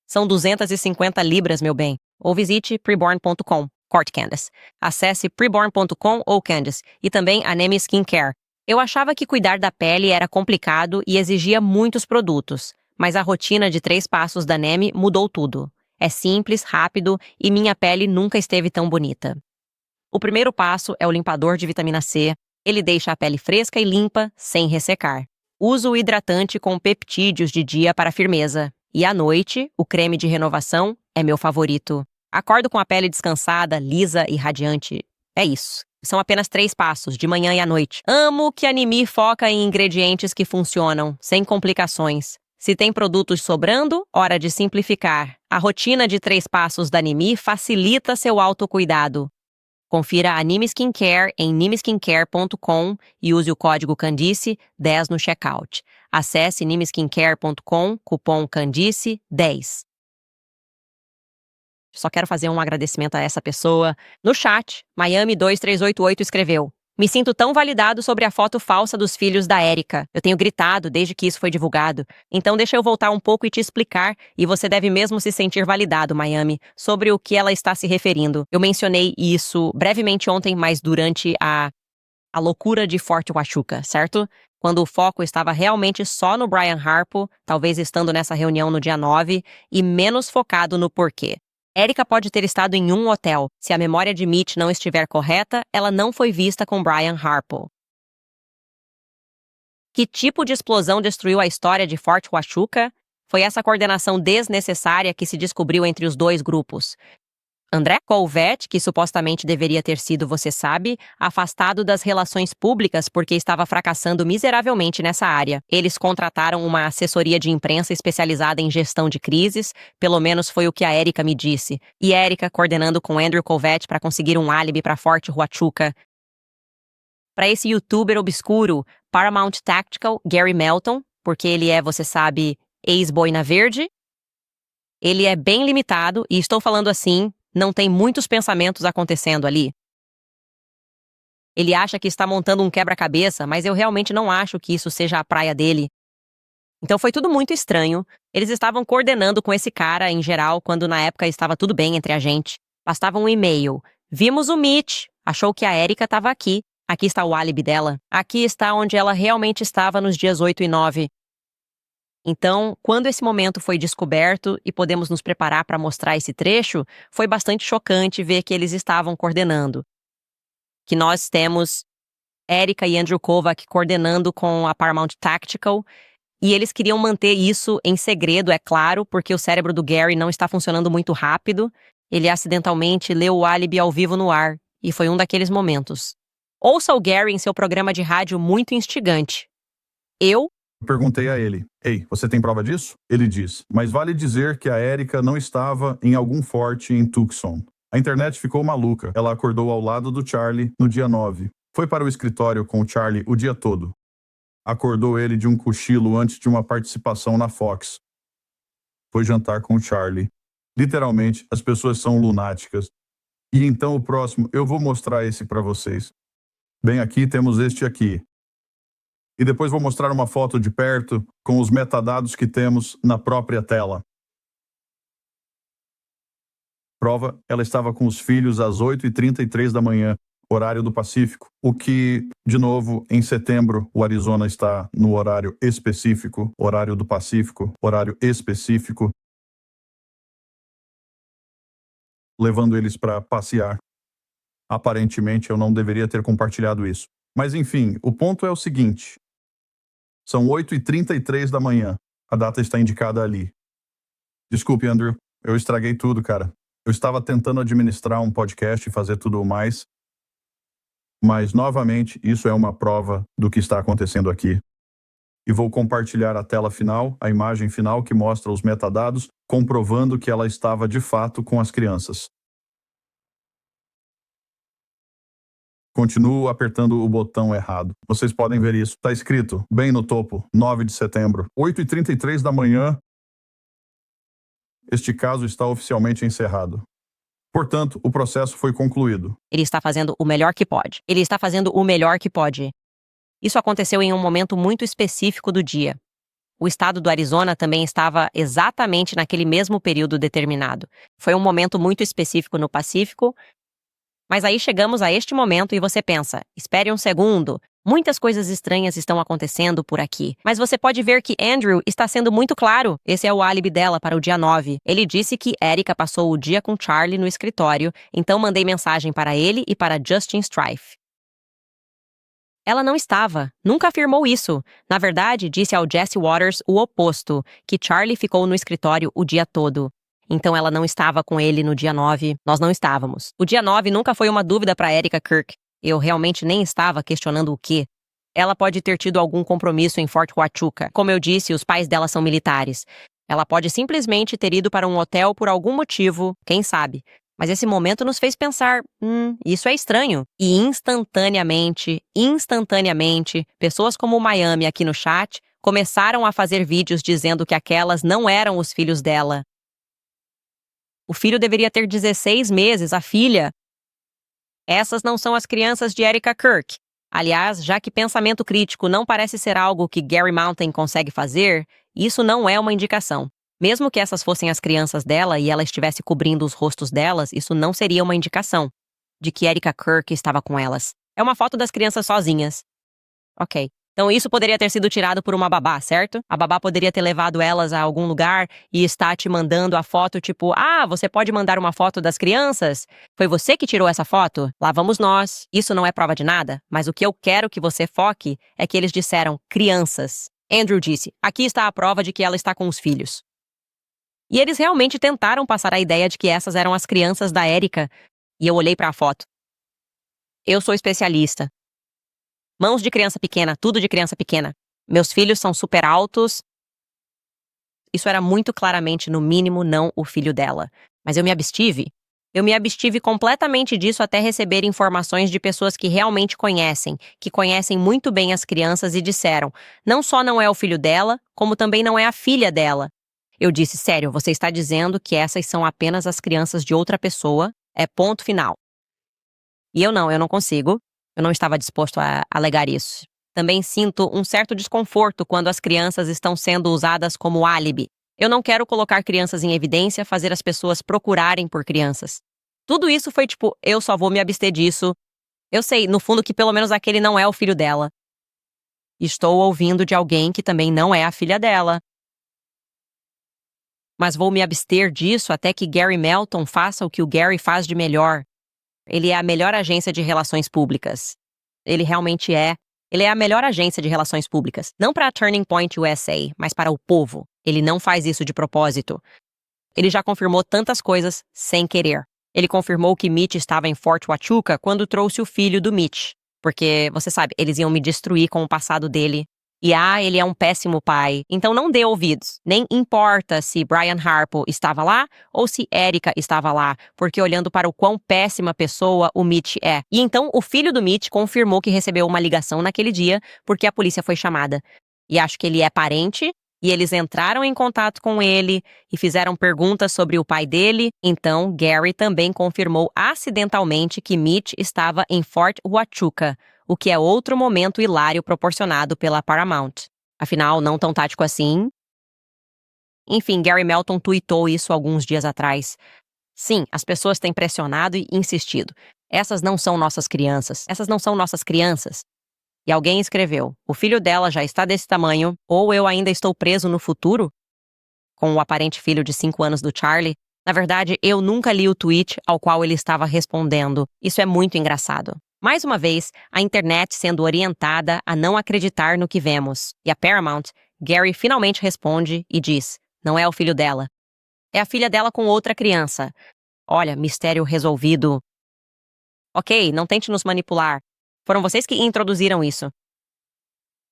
São 250 libras, meu bem. Ou visite preborn.com, Court Candace. Acesse preborn.com ou Candace e também a Nemi Skincare. Eu achava que cuidar da pele era complicado e exigia muitos produtos, mas a rotina de 3 passos da Nemi mudou tudo. É simples, rápido e minha pele nunca esteve tão bonita. O primeiro passo é o limpador de vitamina C. Ele deixa a pele fresca e limpa, sem ressecar. Uso o hidratante com peptídeos de dia para firmeza. E à noite, o creme de renovação é meu favorito. Acordo com a pele descansada, lisa e radiante. É isso. São apenas 3 passos, de manhã e à noite. Amo que a Nimi foca em ingredientes que funcionam, sem complicações. Se tem produtos sobrando, hora de simplificar. A rotina de 3 passos da Nimi facilita seu autocuidado. Confira a Nimi Skincare em nimiskincare.com e use o código Candice10 no checkout. Acesse nimiskincare.com, cupom Candice10. Só quero fazer um agradecimento a essa pessoa. No chat, Miami2388 escreveu: Me sinto tão validado sobre a foto falsa dos filhos da Erika. Eu tenho gritado desde que isso foi divulgado. Então deixa eu voltar um pouco e te explicar, e você deve mesmo se sentir validado, Miami, sobre o que ela está se referindo. Eu mencionei isso brevemente ontem, mas durante a loucura de Fort Huachuca, certo? Quando o foco estava realmente só no Brian Harpo, talvez estando nessa reunião no dia 9, e menos focado no porquê. Erika pode ter estado em um hotel. Se a memória de Mitch não estiver correta, ela não foi vista com Brian Harpo. Que tipo de explosão destruiu a história de Fort Huachuca? Foi essa coordenação desnecessária que se descobriu entre os dois grupos. André Colvett, que supostamente deveria ter sido, você sabe, afastado das relações públicas porque estava fracassando miseravelmente nessa área. Eles contrataram uma assessoria de imprensa especializada em gestão de crises, pelo menos foi o que a Erika me disse. E Erika coordenando com Andrew Colvett para conseguir um álibi para Fort Huachuca. Para esse youtuber obscuro, Paramount Tactical, Gary Melton, porque ele é, você sabe, ex-boina verde. Ele é bem limitado, e estou falando assim, não tem muitos pensamentos acontecendo ali. Ele acha que está montando um quebra-cabeça, mas eu realmente não acho que isso seja a praia dele. Então foi tudo muito estranho. Eles estavam coordenando com esse cara em geral, quando na época estava tudo bem entre a gente. Bastava um e-mail. Vimos o Mitch. Achou que a Erika estava aqui. Aqui está o álibi dela. Aqui está onde ela realmente estava nos dias 8 e 9. Então, quando esse momento foi descoberto e podemos nos preparar para mostrar esse trecho, foi bastante chocante ver que eles estavam coordenando. Que nós temos Erika e Andrew Kovac coordenando com a Paramount Tactical, e eles queriam manter isso em segredo, é claro, porque o cérebro do Gary não está funcionando muito rápido. Ele acidentalmente leu o álibi ao vivo no ar, e foi um daqueles momentos. Ouça o Gary em seu programa de rádio muito instigante. Eu Perguntei a ele, ei, você tem prova disso? Ele diz, mas vale dizer que a Erika não estava em algum forte em Tucson. A internet ficou maluca. Ela acordou ao lado do Charlie no dia 9. Foi para o escritório com o Charlie o dia todo. Acordou ele de um cochilo antes de uma participação na Fox. Foi jantar com o Charlie. Literalmente, as pessoas são lunáticas. E então o próximo, eu vou mostrar esse para vocês. Bem, aqui temos este aqui. E depois vou mostrar uma foto de perto com os metadados que temos na própria tela. Prova, ela estava com os filhos às 8h33 da manhã, horário do Pacífico, o que, de novo, em setembro, o Arizona está no horário específico, horário do Pacífico, horário específico, levando eles para passear. Aparentemente, eu não deveria ter compartilhado isso. Mas, enfim, o ponto é o seguinte. São 8h33 da manhã. A data está indicada ali. Desculpe, Andrew. Eu estraguei tudo, cara. Eu estava tentando administrar um podcast e fazer tudo o mais. Mas, novamente, isso é uma prova do que está acontecendo aqui. E vou compartilhar a tela final, a imagem final que mostra os metadados, comprovando que ela estava de fato com as crianças. Continuo apertando o botão errado. Vocês podem ver isso. Está escrito, bem no topo, 9 de setembro, 8h33 da manhã. Este caso está oficialmente encerrado. Portanto, o processo foi concluído. Ele está fazendo o melhor que pode. Ele está fazendo o melhor que pode. Isso aconteceu em um momento muito específico do dia. O estado do Arizona também estava exatamente naquele mesmo período determinado. Foi um momento muito específico no Pacífico. Mas aí chegamos a este momento e você pensa, espere um segundo, muitas coisas estranhas estão acontecendo por aqui. Mas você pode ver que Andrew está sendo muito claro. Esse é o álibi dela para o dia 9. Ele disse que Erika passou o dia com Charlie no escritório, então mandei mensagem para ele e para Justin Strife. Ela não estava, nunca afirmou isso. Na verdade, disse ao Jesse Waters o oposto, que Charlie ficou no escritório o dia todo. Então ela não estava com ele no dia 9. Nós não estávamos. O dia 9 nunca foi uma dúvida para Erika Kirk. Eu realmente nem estava questionando o quê. Ela pode ter tido algum compromisso em Fort Huachuca. Como eu disse, os pais dela são militares. Ela pode simplesmente ter ido para um hotel por algum motivo, quem sabe. Mas esse momento nos fez pensar, isso é estranho. E instantaneamente, pessoas como o Miami aqui no chat começaram a fazer vídeos dizendo que aquelas não eram os filhos dela. O filho deveria ter 16 meses, a filha. Essas não são as crianças de Erika Kirk. Aliás, já que pensamento crítico não parece ser algo que Gary Mountain consegue fazer, isso não é uma indicação. Mesmo que essas fossem as crianças dela e ela estivesse cobrindo os rostos delas, isso não seria uma indicação de que Erica Kirk estava com elas. É uma foto das crianças sozinhas. Ok. Então isso poderia ter sido tirado por uma babá, certo? A babá poderia ter levado elas a algum lugar e está te mandando a foto tipo, você pode mandar uma foto das crianças? Foi você que tirou essa foto? Lá vamos nós. Isso não é prova de nada, mas o que eu quero que você foque é que eles disseram crianças. Andrew disse, aqui está a prova de que ela está com os filhos. E eles realmente tentaram passar a ideia de que essas eram as crianças da Erica. E eu olhei para a foto. Eu sou especialista. Mãos de criança pequena, tudo de criança pequena. Meus filhos são super altos. Isso era muito claramente, no mínimo, não o filho dela. Mas eu me abstive. Eu me abstive completamente disso até receber informações de pessoas que realmente conhecem, que conhecem muito bem as crianças e disseram, não só não é o filho dela, como também não é a filha dela. Eu disse, sério, você está dizendo que essas são apenas as crianças de outra pessoa? É ponto final. E eu não consigo. Eu não estava disposto a alegar isso. Também sinto um certo desconforto quando as crianças estão sendo usadas como álibi. Eu não quero colocar crianças em evidência, fazer as pessoas procurarem por crianças. Tudo isso foi tipo, eu só vou me abster disso. Eu sei, no fundo, que pelo menos aquele não é o filho dela. Estou ouvindo de alguém que também não é a filha dela. Mas vou me abster disso até que Gary Melton faça o que o Gary faz de melhor. Ele é a melhor agência de relações públicas. Ele realmente é. Ele é a melhor agência de relações públicas. Não para a Turning Point USA, mas para o povo. Ele não faz isso de propósito. Ele já confirmou tantas coisas sem querer. Ele confirmou que Mitch estava em Fort Huachuca quando trouxe o filho do Mitch. Porque, você sabe, eles iam me destruir com o passado dele. E ele é um péssimo pai, então não dê ouvidos. Nem importa se Brian Harpo estava lá ou se Erica estava lá, porque olhando para o quão péssima pessoa o Mitch é. E então o filho do Mitch confirmou que recebeu uma ligação naquele dia porque a polícia foi chamada. E acho que ele é parente, e eles entraram em contato com ele e fizeram perguntas sobre o pai dele. Então Gary também confirmou acidentalmente que Mitch estava em Fort Huachuca, o que é outro momento hilário proporcionado pela Paramount. Afinal, não tão tático assim. Enfim, Gary Melton tweetou isso alguns dias atrás. Sim, as pessoas têm pressionado e insistido. Essas não são nossas crianças. Essas não são nossas crianças. E alguém escreveu, o filho dela já está desse tamanho, ou eu ainda estou preso no futuro? Com o aparente filho de 5 anos do Charlie. Na verdade, eu nunca li o tweet ao qual ele estava respondendo. Isso é muito engraçado. Mais uma vez, a internet sendo orientada a não acreditar no que vemos. E a Paramount, Gary finalmente responde e diz, não é o filho dela. É a filha dela com outra criança. Olha, mistério resolvido. Ok, não tente nos manipular. Foram vocês que introduziram isso.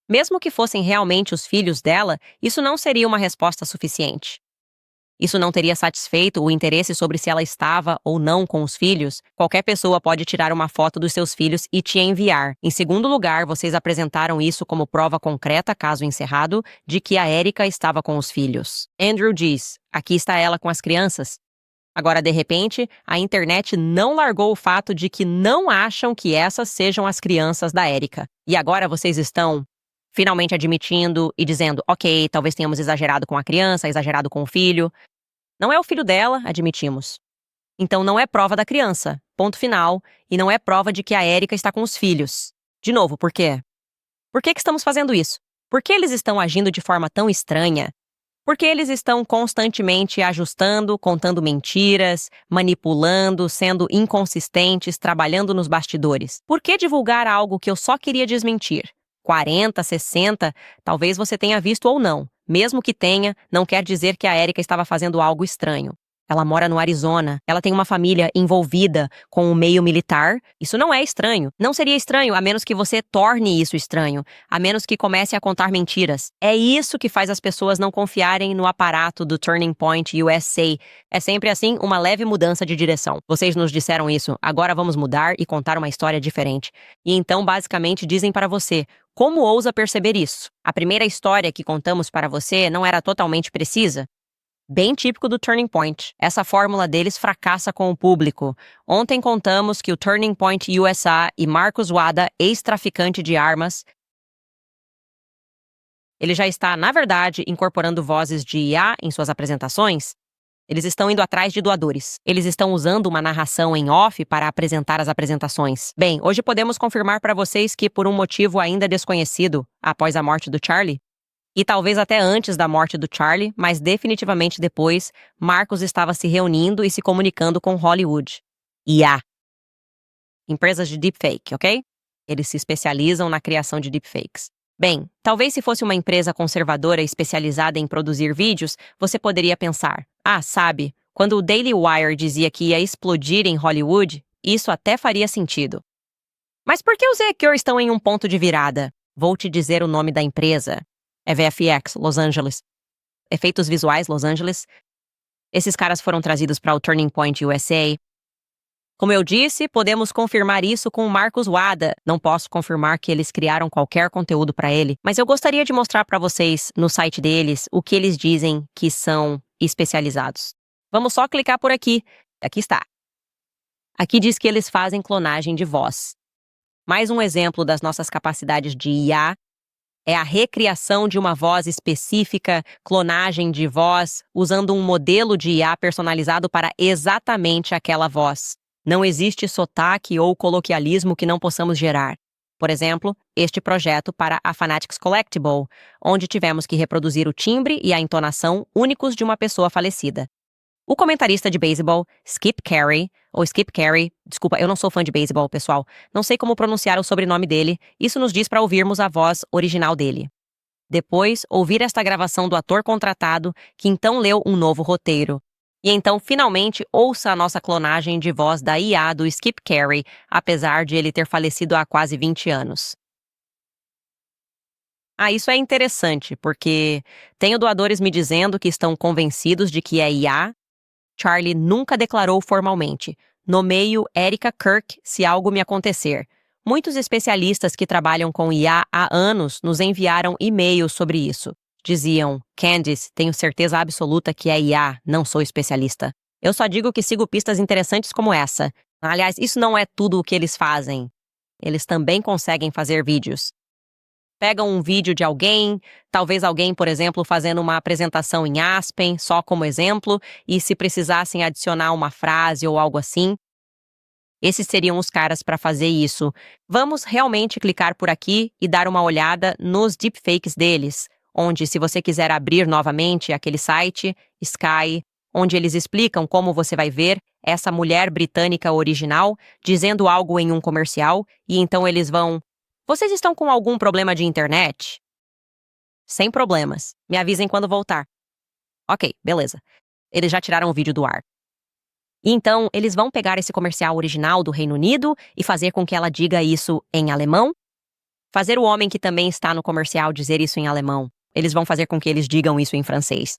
Mesmo que fossem realmente os filhos dela, isso não seria uma resposta suficiente. Isso não teria satisfeito o interesse sobre se ela estava ou não com os filhos. Qualquer pessoa pode tirar uma foto dos seus filhos e te enviar. Em segundo lugar, vocês apresentaram isso como prova concreta, caso encerrado, de que a Erica estava com os filhos. Andrew diz, aqui está ela com as crianças. Agora, de repente, a internet não largou o fato de que não acham que essas sejam as crianças da Erica. E agora vocês estão finalmente admitindo e dizendo, ok, talvez tenhamos exagerado com a criança, exagerado com o filho. Não é o filho dela, admitimos. Então não é prova da criança, ponto final, e não é prova de que a Erica está com os filhos. De novo, por quê? Por que estamos fazendo isso? Por que eles estão agindo de forma tão estranha? Por que eles estão constantemente ajustando, contando mentiras, manipulando, sendo inconsistentes, trabalhando nos bastidores? Por que divulgar algo que eu só queria desmentir? 40, 60, talvez você tenha visto ou não. Mesmo que tenha, não quer dizer que a Erica estava fazendo algo estranho. Ela mora no Arizona, ela tem uma família envolvida com o meio militar. Isso não é estranho. Não seria estranho, a menos que você torne isso estranho, a menos que comece a contar mentiras. É isso que faz as pessoas não confiarem no aparato do Turning Point USA. É sempre assim, uma leve mudança de direção. Vocês nos disseram isso, agora vamos mudar e contar uma história diferente. E então, basicamente, dizem para você, como ousa perceber isso? A primeira história que contamos para você não era totalmente precisa? Bem típico do Turning Point. Essa fórmula deles fracassa com o público. Ontem contamos que o Turning Point USA e Marcus Wada, ex-traficante de armas, ele já está, na verdade, incorporando vozes de IA em suas apresentações. Eles estão indo atrás de doadores. Eles estão usando uma narração em off para apresentar as apresentações. Bem, hoje podemos confirmar para vocês que, por um motivo ainda desconhecido, após a morte do Charlie, e talvez até antes da morte do Charlie, mas definitivamente depois, Marcus estava se reunindo e se comunicando com Hollywood. IA. Empresas de deepfake, ok? Eles se especializam na criação de deepfakes. Bem, talvez se fosse uma empresa conservadora especializada em produzir vídeos, você poderia pensar, sabe, quando o Daily Wire dizia que ia explodir em Hollywood, isso até faria sentido. Mas por que os Ecure estão em um ponto de virada? Vou te dizer o nome da empresa. É VFX, Los Angeles. Efeitos visuais, Los Angeles. Esses caras foram trazidos para o Turning Point USA. Como eu disse, podemos confirmar isso com o Marcus Wada. Não posso confirmar que eles criaram qualquer conteúdo para ele, mas eu gostaria de mostrar para vocês no site deles o que eles dizem que são especializados. Vamos só clicar por aqui. Aqui está. Aqui diz que eles fazem clonagem de voz. Mais um exemplo das nossas capacidades de IA é a recriação de uma voz específica, clonagem de voz, usando um modelo de IA personalizado para exatamente aquela voz. Não existe sotaque ou coloquialismo que não possamos gerar. Por exemplo, este projeto para a Fanatics Collectible, onde tivemos que reproduzir o timbre e a entonação únicos de uma pessoa falecida. O comentarista de beisebol, Skip Carey, desculpa, eu não sou fã de beisebol, pessoal, não sei como pronunciar o sobrenome dele, isso nos diz para ouvirmos a voz original dele. Depois, ouvir esta gravação do ator contratado, que então leu um novo roteiro. E então, finalmente, ouça a nossa clonagem de voz da IA do Skip Carey, apesar de ele ter falecido há quase 20 anos. Isso é interessante, porque tenho doadores me dizendo que estão convencidos de que é IA. Charlie nunca declarou formalmente. Nomeio Erica Kirk se algo me acontecer. Muitos especialistas que trabalham com IA há anos nos enviaram e-mails sobre isso. Diziam, Candice, tenho certeza absoluta que é IA, não sou especialista. Eu só digo que sigo pistas interessantes como essa. Aliás, isso não é tudo o que eles fazem. Eles também conseguem fazer vídeos. Pegam um vídeo de alguém, talvez alguém, por exemplo, fazendo uma apresentação em Aspen, só como exemplo, e se precisassem adicionar uma frase ou algo assim, esses seriam os caras para fazer isso. Vamos realmente clicar por aqui e dar uma olhada nos deepfakes deles, onde, se você quiser abrir novamente aquele site, Sky, onde eles explicam como você vai ver essa mulher britânica original dizendo algo em um comercial, e então eles vão... Vocês estão com algum problema de internet? Sem problemas. Me avisem quando voltar. Ok, beleza. Eles já tiraram o vídeo do ar. E então, eles vão pegar esse comercial original do Reino Unido e fazer com que ela diga isso em alemão? Fazer o homem que também está no comercial dizer isso em alemão. Eles vão fazer com que eles digam isso em francês.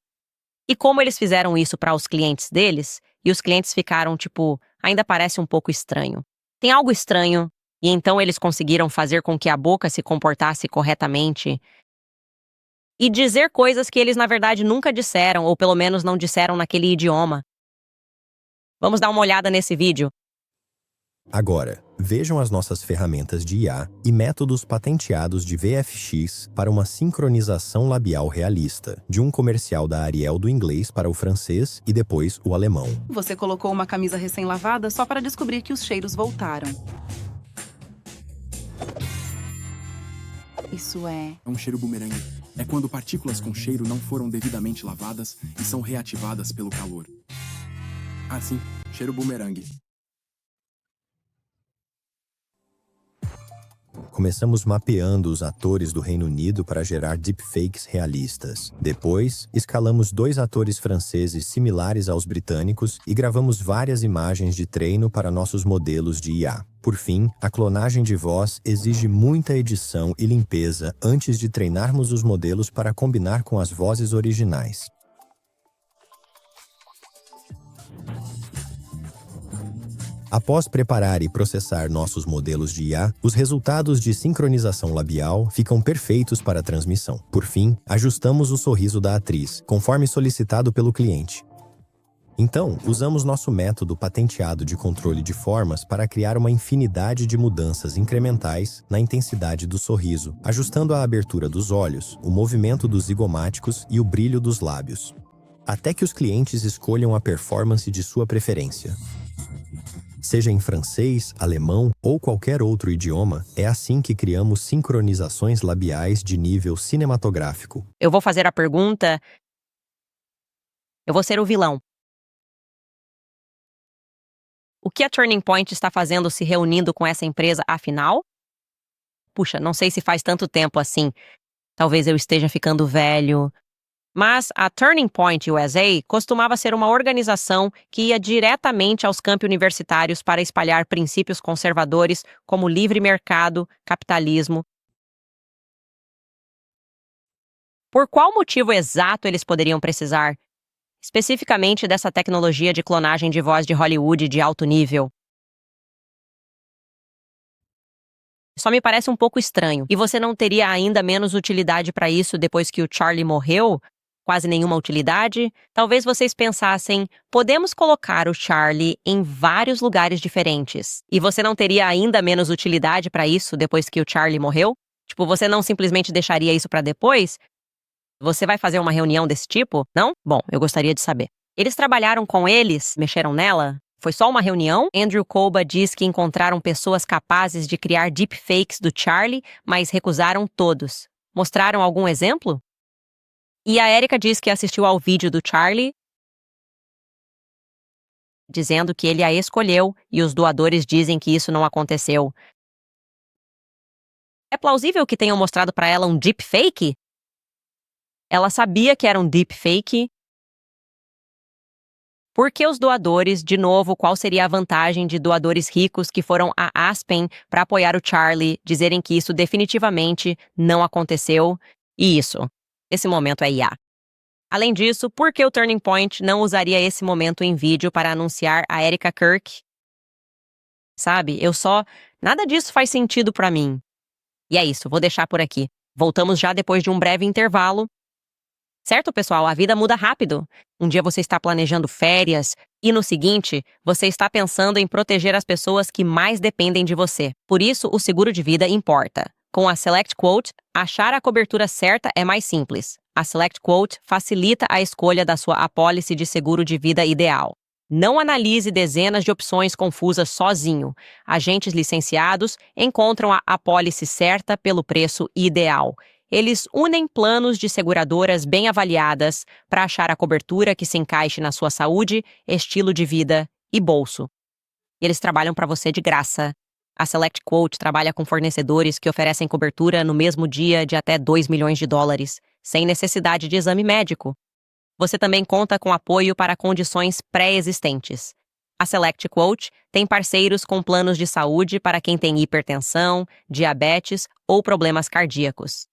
E como eles fizeram isso para os clientes deles, e os clientes ficaram tipo, ainda parece um pouco estranho. Tem algo estranho, e então eles conseguiram fazer com que a boca se comportasse corretamente e dizer coisas que eles na verdade nunca disseram, ou pelo menos não disseram naquele idioma. Vamos dar uma olhada nesse vídeo. Agora, vejam as nossas ferramentas de IA e métodos patenteados de VFX para uma sincronização labial realista, de um comercial da Ariel do inglês para o francês e depois o alemão. Você colocou uma camisa recém-lavada só para descobrir que os cheiros voltaram. Isso é um cheiro bumerangue. É quando partículas com cheiro não foram devidamente lavadas e são reativadas pelo calor. Sim, cheiro bumerangue. Começamos mapeando os atores do Reino Unido para gerar deepfakes realistas. Depois, escalamos 2 atores franceses similares aos britânicos e gravamos várias imagens de treino para nossos modelos de IA. Por fim, a clonagem de voz exige muita edição e limpeza antes de treinarmos os modelos para combinar com as vozes originais. Após preparar e processar nossos modelos de IA, os resultados de sincronização labial ficam perfeitos para a transmissão. Por fim, ajustamos o sorriso da atriz, conforme solicitado pelo cliente. Então, usamos nosso método patenteado de controle de formas para criar uma infinidade de mudanças incrementais na intensidade do sorriso, ajustando a abertura dos olhos, o movimento dos zigomáticos e o brilho dos lábios, até que os clientes escolham a performance de sua preferência. Seja em francês, alemão ou qualquer outro idioma, é assim que criamos sincronizações labiais de nível cinematográfico. Eu vou fazer a pergunta. Eu vou ser o vilão. O que a Turning Point está fazendo se reunindo com essa empresa, afinal? Puxa, não sei se faz tanto tempo assim. Talvez eu esteja ficando velho. Mas a Turning Point USA costumava ser uma organização que ia diretamente aos campi universitários para espalhar princípios conservadores como livre mercado, capitalismo. Por qual motivo exato eles poderiam precisar especificamente dessa tecnologia de clonagem de voz de Hollywood de alto nível? Só me parece um pouco estranho. E você não teria ainda menos utilidade para isso depois que o Charlie morreu? Quase nenhuma utilidade? Talvez vocês pensassem, podemos colocar o Charlie em vários lugares diferentes. E você não teria ainda menos utilidade para isso depois que o Charlie morreu? Tipo, você não simplesmente deixaria isso para depois? Você vai fazer uma reunião desse tipo? Não? Bom, eu gostaria de saber. Eles trabalharam com eles? Mexeram nela? Foi só uma reunião? Andrew Koba diz que encontraram pessoas capazes de criar deepfakes do Charlie, mas recusaram todos. Mostraram algum exemplo? E a Erika diz que assistiu ao vídeo do Charlie, dizendo que ele a escolheu e os doadores dizem que isso não aconteceu. É plausível que tenham mostrado para ela um deepfake? Ela sabia que era um deepfake. Por que os doadores, de novo, qual seria a vantagem de doadores ricos que foram a Aspen para apoiar o Charlie, dizerem que isso definitivamente não aconteceu? E isso, esse momento é IA. Além disso, por que o Turning Point não usaria esse momento em vídeo para anunciar a Erika Kirk? Sabe, nada disso faz sentido para mim. E é isso, vou deixar por aqui. Voltamos já depois de um breve intervalo. Certo, pessoal? A vida muda rápido. Um dia você está planejando férias e no seguinte, você está pensando em proteger as pessoas que mais dependem de você. Por isso, o seguro de vida importa. Com a Select Quote, achar a cobertura certa é mais simples. A Select Quote facilita a escolha da sua apólice de seguro de vida ideal. Não analise dezenas de opções confusas sozinho. Agentes licenciados encontram a apólice certa pelo preço ideal. Eles unem planos de seguradoras bem avaliadas para achar a cobertura que se encaixe na sua saúde, estilo de vida e bolso. Eles trabalham para você de graça. A Select Quote trabalha com fornecedores que oferecem cobertura no mesmo dia de até $2 milhões, sem necessidade de exame médico. Você também conta com apoio para condições pré-existentes. A Select Quote tem parceiros com planos de saúde para quem tem hipertensão, diabetes ou problemas cardíacos.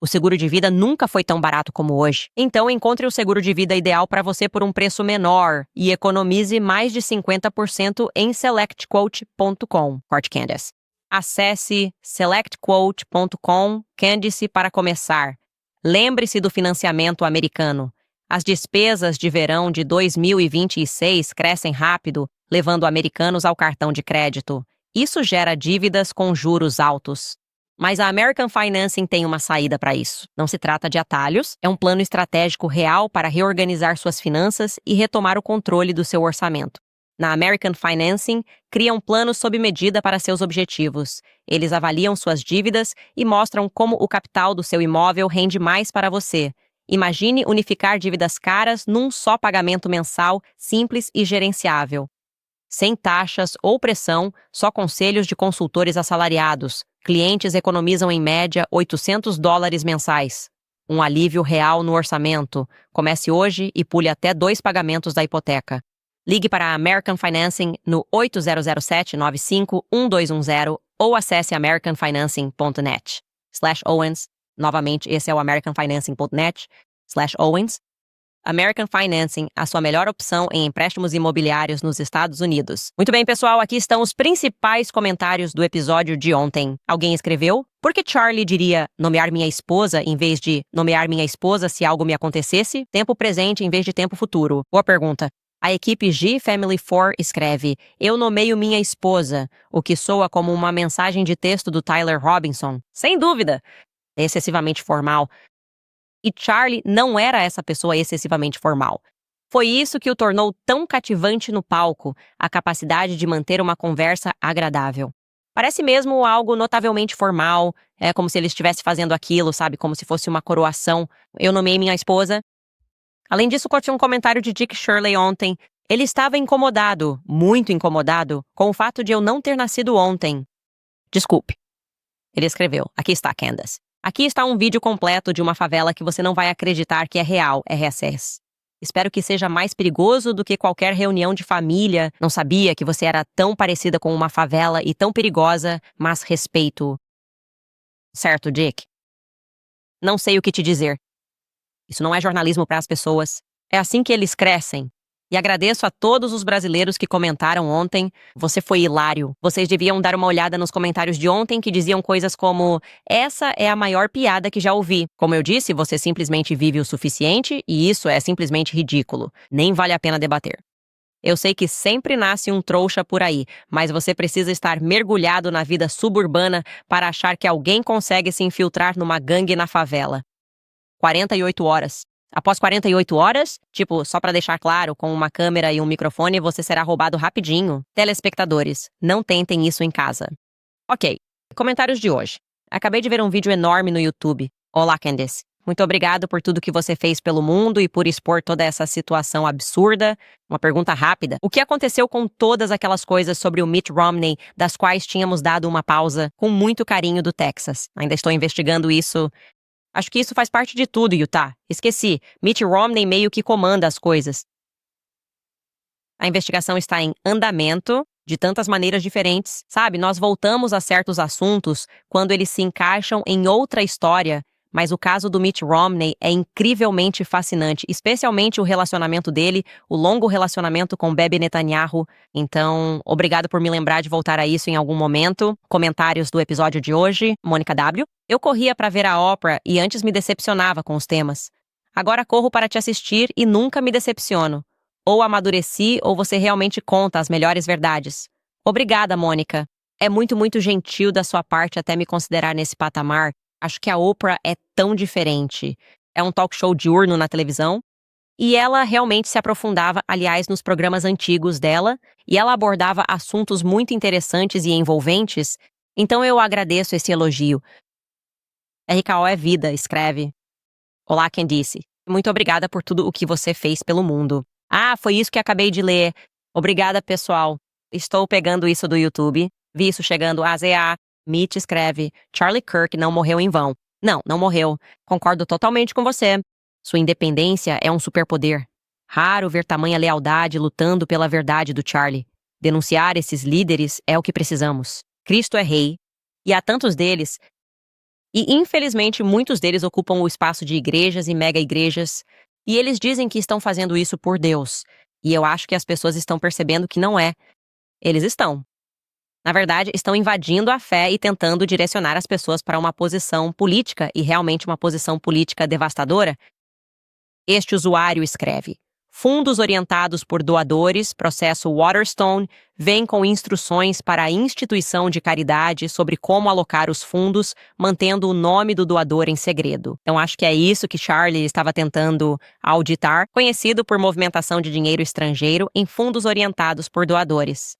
O seguro de vida nunca foi tão barato como hoje. Então, encontre o seguro de vida ideal para você por um preço menor e economize mais de 50% em selectquote.com. Candice. Acesse selectquote.com, Candice, para começar. Lembre-se do financiamento americano. As despesas de verão de 2026 crescem rápido, levando americanos ao cartão de crédito. Isso gera dívidas com juros altos. Mas a American Financing tem uma saída para isso. Não se trata de atalhos, é um plano estratégico real para reorganizar suas finanças e retomar o controle do seu orçamento. Na American Financing, criam planos sob medida para seus objetivos. Eles avaliam suas dívidas e mostram como o capital do seu imóvel rende mais para você. Imagine unificar dívidas caras num só pagamento mensal, simples e gerenciável. Sem taxas ou pressão, só conselhos de consultores assalariados. Clientes economizam em média $800 mensais. Um alívio real no orçamento. Comece hoje e pule até 2 pagamentos da hipoteca. Ligue para a American Financing no 8007-951210 ou acesse americanfinancing.net/Owens. Novamente, esse é o americanfinancing.net/Owens. American Financing, a sua melhor opção em empréstimos imobiliários nos Estados Unidos. Muito bem, pessoal, aqui estão os principais comentários do episódio de ontem. Alguém escreveu: por que Charlie diria nomear minha esposa em vez de nomear minha esposa se algo me acontecesse? Tempo presente em vez de tempo futuro. Boa pergunta. A equipe G Family 4 escreve: eu nomeio minha esposa, o que soa como uma mensagem de texto do Tyler Robinson. Sem dúvida! É excessivamente formal. E Charlie não era essa pessoa excessivamente formal. Foi isso que o tornou tão cativante no palco, a capacidade de manter uma conversa agradável. Parece mesmo algo notavelmente formal, é como se ele estivesse fazendo aquilo, sabe? Como se fosse uma coroação. Eu nomeei minha esposa. Além disso, tinha um comentário de Dick Shirley ontem. Ele estava incomodado, muito incomodado, com o fato de eu não ter nascido ontem. Desculpe. Ele escreveu: aqui está, Candace. Aqui está um vídeo completo de uma favela que você não vai acreditar que é real, RSS. Espero que seja mais perigoso do que qualquer reunião de família. Não sabia que você era tão parecida com uma favela e tão perigosa, mas respeito. Certo, Dick? Não sei o que te dizer. Isso não é jornalismo para as pessoas. É assim que eles crescem. E agradeço a todos os brasileiros que comentaram ontem. Você foi hilário. Vocês deviam dar uma olhada nos comentários de ontem que diziam coisas como: essa é a maior piada que já ouvi. Como eu disse, você simplesmente vive o suficiente e isso é simplesmente ridículo. Nem vale a pena debater. Eu sei que sempre nasce um trouxa por aí, mas você precisa estar mergulhado na vida suburbana para achar que alguém consegue se infiltrar numa gangue na favela. 48 horas. Após 48 horas, só para deixar claro, com uma câmera e um microfone, você será roubado rapidinho. Telespectadores, não tentem isso em casa. Ok, comentários de hoje. Acabei de ver um vídeo enorme no YouTube. Olá, Candace. Muito obrigado por tudo que você fez pelo mundo e por expor toda essa situação absurda. Uma pergunta rápida. O que aconteceu com todas aquelas coisas sobre o Mitt Romney, das quais tínhamos dado uma pausa com muito carinho do Texas? Ainda estou investigando isso. Acho que isso faz parte de tudo, Utah. Esqueci. Mitt Romney meio que comanda as coisas. A investigação está em andamento, de tantas maneiras diferentes. Sabe, nós voltamos a certos assuntos quando eles se encaixam em outra história, mas o caso do Mitt Romney é incrivelmente fascinante, especialmente o relacionamento dele, o longo relacionamento com Bibi Netanyahu. Então, obrigado por me lembrar de voltar a isso em algum momento. Comentários do episódio de hoje, Mônica W. Eu corria para ver a Oprah e antes me decepcionava com os temas. Agora corro para te assistir e nunca me decepciono. Ou amadureci ou você realmente conta as melhores verdades. Obrigada, Mônica. É muito, muito gentil da sua parte até me considerar nesse patamar. Acho que a Oprah é tão diferente. É um talk show diurno na televisão. E ela realmente se aprofundava, aliás, nos programas antigos dela. E ela abordava assuntos muito interessantes e envolventes. Então eu agradeço esse elogio. RKO é vida, escreve. Olá, Candice. Muito obrigada por tudo o que você fez pelo mundo. Ah, foi isso que acabei de ler. Obrigada, pessoal. Estou pegando isso do YouTube. Vi isso chegando a ZA. Mitch escreve: Charlie Kirk não morreu em vão. Não morreu. Concordo totalmente com você. Sua independência é um superpoder. Raro ver tamanha lealdade lutando pela verdade do Charlie. Denunciar esses líderes é o que precisamos. Cristo é rei. E há tantos deles. E, infelizmente, muitos deles ocupam o espaço de igrejas e mega-igrejas. E eles dizem que estão fazendo isso por Deus. E eu acho que as pessoas estão percebendo que não é. Eles estão. Na verdade, estão invadindo a fé e tentando direcionar as pessoas para uma posição política, e realmente uma posição política devastadora. Este usuário escreve: fundos orientados por doadores, processo Waterstone, vêm com instruções para a instituição de caridade sobre como alocar os fundos, mantendo o nome do doador em segredo. Então acho que é isso que Charlie estava tentando auditar, conhecido por movimentação de dinheiro estrangeiro em fundos orientados por doadores.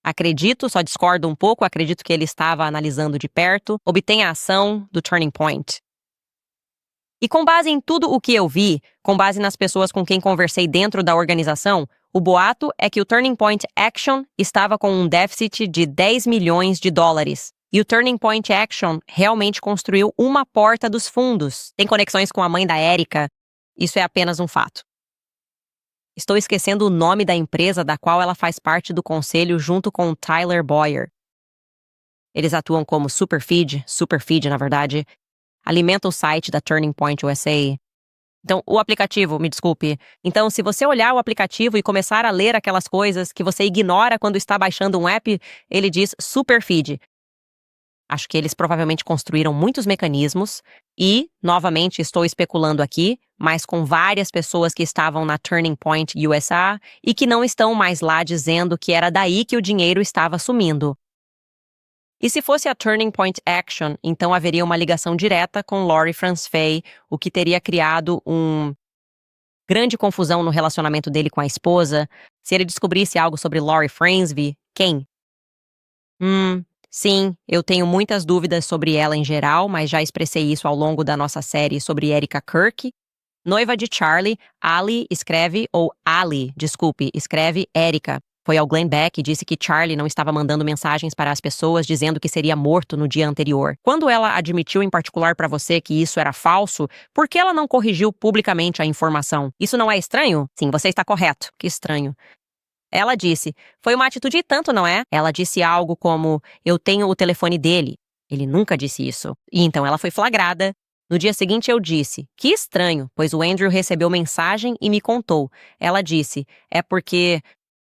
Só discordo um pouco, acredito que ele estava analisando de perto, obtém a ação do Turning Point. E com base em tudo o que eu vi, com base nas pessoas com quem conversei dentro da organização, o boato é que o Turning Point Action estava com um déficit de 10 milhões de dólares. E o Turning Point Action realmente construiu uma porta dos fundos. Tem conexões com a mãe da Erika. Isso é apenas um fato. Estou esquecendo o nome da empresa da qual ela faz parte do conselho junto com o Tyler Boyer. Eles atuam como Superfeed, na verdade, alimenta o site da Turning Point USA. Então, o aplicativo, me desculpe. Então, se você olhar o aplicativo e começar a ler aquelas coisas que você ignora quando está baixando um app, ele diz Superfeed. Acho que eles provavelmente construíram muitos mecanismos e, novamente, estou especulando aqui, mas com várias pessoas que estavam na Turning Point USA e que não estão mais lá dizendo que era daí que o dinheiro estava sumindo. E se fosse a Turning Point Action, então haveria uma ligação direta com Lori Franz Fay, o que teria criado grande confusão no relacionamento dele com a esposa. Se ele descobrisse algo sobre Lori Fransby, quem? Sim, eu tenho muitas dúvidas sobre ela em geral, mas já expressei isso ao longo da nossa série sobre Erica Kirk. Noiva de Charlie, escreve Erica. Foi ao Glenn Beck e disse que Charlie não estava mandando mensagens para as pessoas dizendo que seria morto no dia anterior. Quando ela admitiu em particular para você que isso era falso, por que ela não corrigiu publicamente a informação? Isso não é estranho? Sim, você está correto. Que estranho. Ela disse, foi uma atitude e tanto, não é? Ela disse algo como, eu tenho o telefone dele. Ele nunca disse isso. E então ela foi flagrada. No dia seguinte eu disse, que estranho, pois o Andrew recebeu mensagem e me contou. Ela disse, é porque...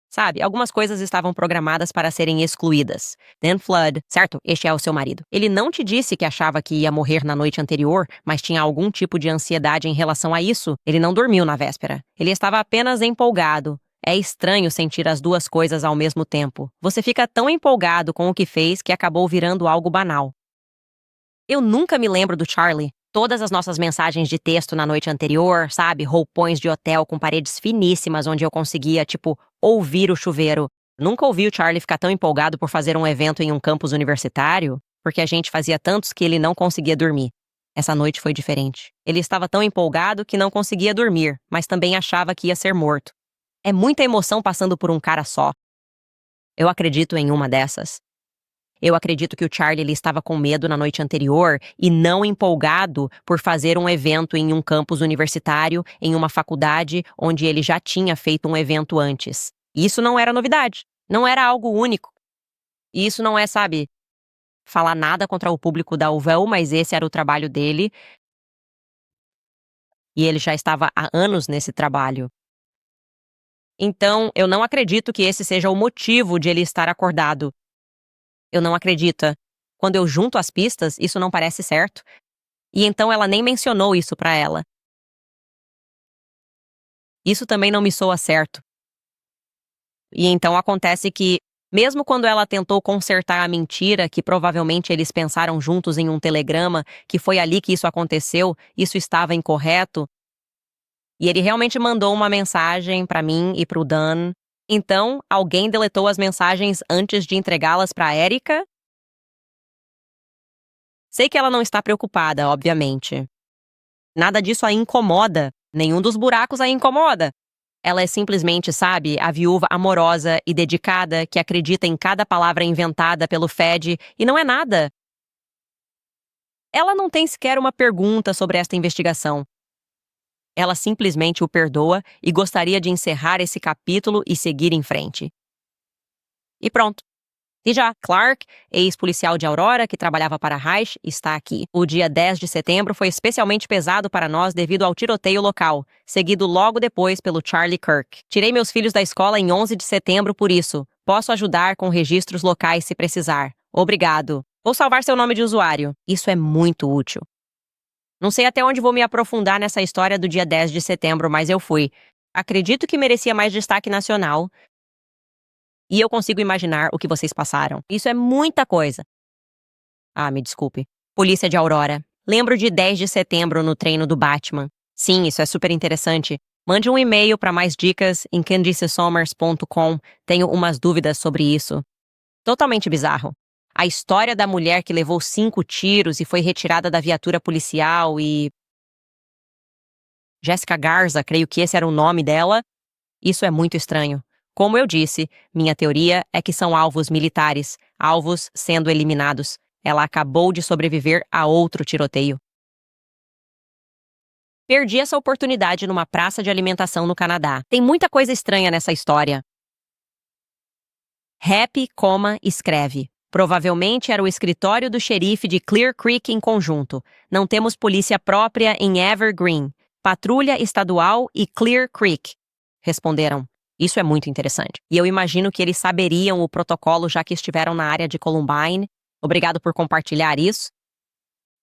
Sabe, algumas coisas estavam programadas para serem excluídas. Dan Flood, certo? Este é o seu marido. Ele não te disse que achava que ia morrer na noite anterior, mas tinha algum tipo de ansiedade em relação a isso. Ele não dormiu na véspera. Ele estava apenas empolgado. É estranho sentir as duas coisas ao mesmo tempo. Você fica tão empolgado com o que fez que acabou virando algo banal. Eu nunca me lembro do Charlie. Todas as nossas mensagens de texto na noite anterior, sabe? Roupões de hotel com paredes finíssimas onde eu conseguia, ouvir o chuveiro. Nunca ouvi o Charlie ficar tão empolgado por fazer um evento em um campus universitário, porque a gente fazia tantos que ele não conseguia dormir. Essa noite foi diferente. Ele estava tão empolgado que não conseguia dormir, mas também achava que ia ser morto. É muita emoção passando por um cara só. Eu acredito em uma dessas. Eu acredito que o Charlie ele estava com medo na noite anterior e não empolgado por fazer um evento em um campus universitário, em uma faculdade onde ele já tinha feito um evento antes. Isso não era novidade. Não era algo único. E isso não é, sabe, falar nada contra o público da UVL, mas esse era o trabalho dele. E ele já estava há anos nesse trabalho. Então, eu não acredito que esse seja o motivo de ele estar acordado. Eu não acredito. Quando eu junto as pistas, isso não parece certo. E então ela nem mencionou isso pra ela. Isso também não me soa certo. E então acontece que, mesmo quando ela tentou consertar a mentira que provavelmente eles pensaram juntos em um telegrama, que foi ali que isso aconteceu, isso estava incorreto, e ele realmente mandou uma mensagem pra mim e pro Dan. Então, alguém deletou as mensagens antes de entregá-las para Erica? Sei que ela não está preocupada, obviamente. Nada disso a incomoda. Nenhum dos buracos a incomoda. Ela é simplesmente, sabe, a viúva amorosa e dedicada que acredita em cada palavra inventada pelo Fed e não é nada. Ela não tem sequer uma pergunta sobre esta investigação. Ela simplesmente o perdoa e gostaria de encerrar esse capítulo e seguir em frente. E pronto. E já, Clark, ex-policial de Aurora que trabalhava para Reich, está aqui. O dia 10 de setembro foi especialmente pesado para nós devido ao tiroteio local, seguido logo depois pelo Charlie Kirk. Tirei meus filhos da escola em 11 de setembro por isso. Posso ajudar com registros locais se precisar. Obrigado. Vou salvar seu nome de usuário. Isso é muito útil. Não sei até onde vou me aprofundar nessa história do dia 10 de setembro, mas eu fui. Acredito que merecia mais destaque nacional. E eu consigo imaginar o que vocês passaram. Isso é muita coisa. Ah, me desculpe. Polícia de Aurora. Lembro de 10 de setembro no treino do Batman. Sim, isso é super interessante. Mande um e-mail para mais dicas em CandiceSomers.com. Tenho umas dúvidas sobre isso. Totalmente bizarro. A história da mulher que levou 5 tiros e foi retirada da viatura policial e... Jessica Garza, creio que esse era o nome dela. Isso é muito estranho. Como eu disse, minha teoria é que são alvos militares, alvos sendo eliminados. Ela acabou de sobreviver a outro tiroteio. Perdi essa oportunidade numa praça de alimentação no Canadá. Tem muita coisa estranha nessa história. Happy, escreve. Provavelmente era o escritório do xerife de Clear Creek em conjunto. Não temos polícia própria em Evergreen. Patrulha Estadual e Clear Creek. Responderam. Isso é muito interessante. E eu imagino que eles saberiam o protocolo já que estiveram na área de Columbine. Obrigado por compartilhar isso.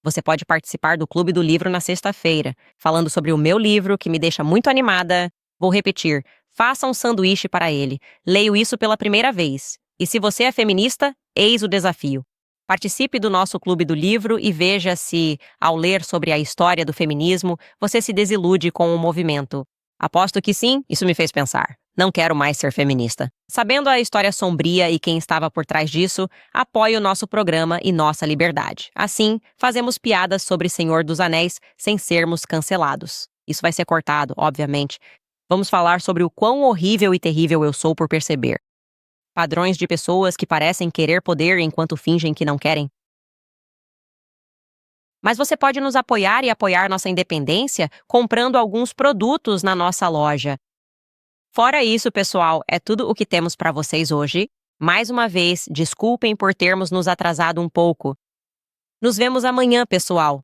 Você pode participar do Clube do Livro na sexta-feira, falando sobre o meu livro, que me deixa muito animada. Vou repetir, faça um sanduíche para ele. Leio isso pela primeira vez. E se você é feminista, eis o desafio. Participe do nosso Clube do Livro e veja se, ao ler sobre a história do feminismo, você se desilude com o movimento. Aposto que sim, isso me fez pensar. Não quero mais ser feminista. Sabendo a história sombria e quem estava por trás disso, apoie o nosso programa e nossa liberdade. Assim, fazemos piadas sobre Senhor dos Anéis sem sermos cancelados. Isso vai ser cortado, obviamente. Vamos falar sobre o quão horrível e terrível eu sou por perceber. Padrões de pessoas que parecem querer poder enquanto fingem que não querem. Mas você pode nos apoiar e apoiar nossa independência comprando alguns produtos na nossa loja. Fora isso, pessoal, é tudo o que temos para vocês hoje. Mais uma vez, desculpem por termos nos atrasado um pouco. Nos vemos amanhã, pessoal.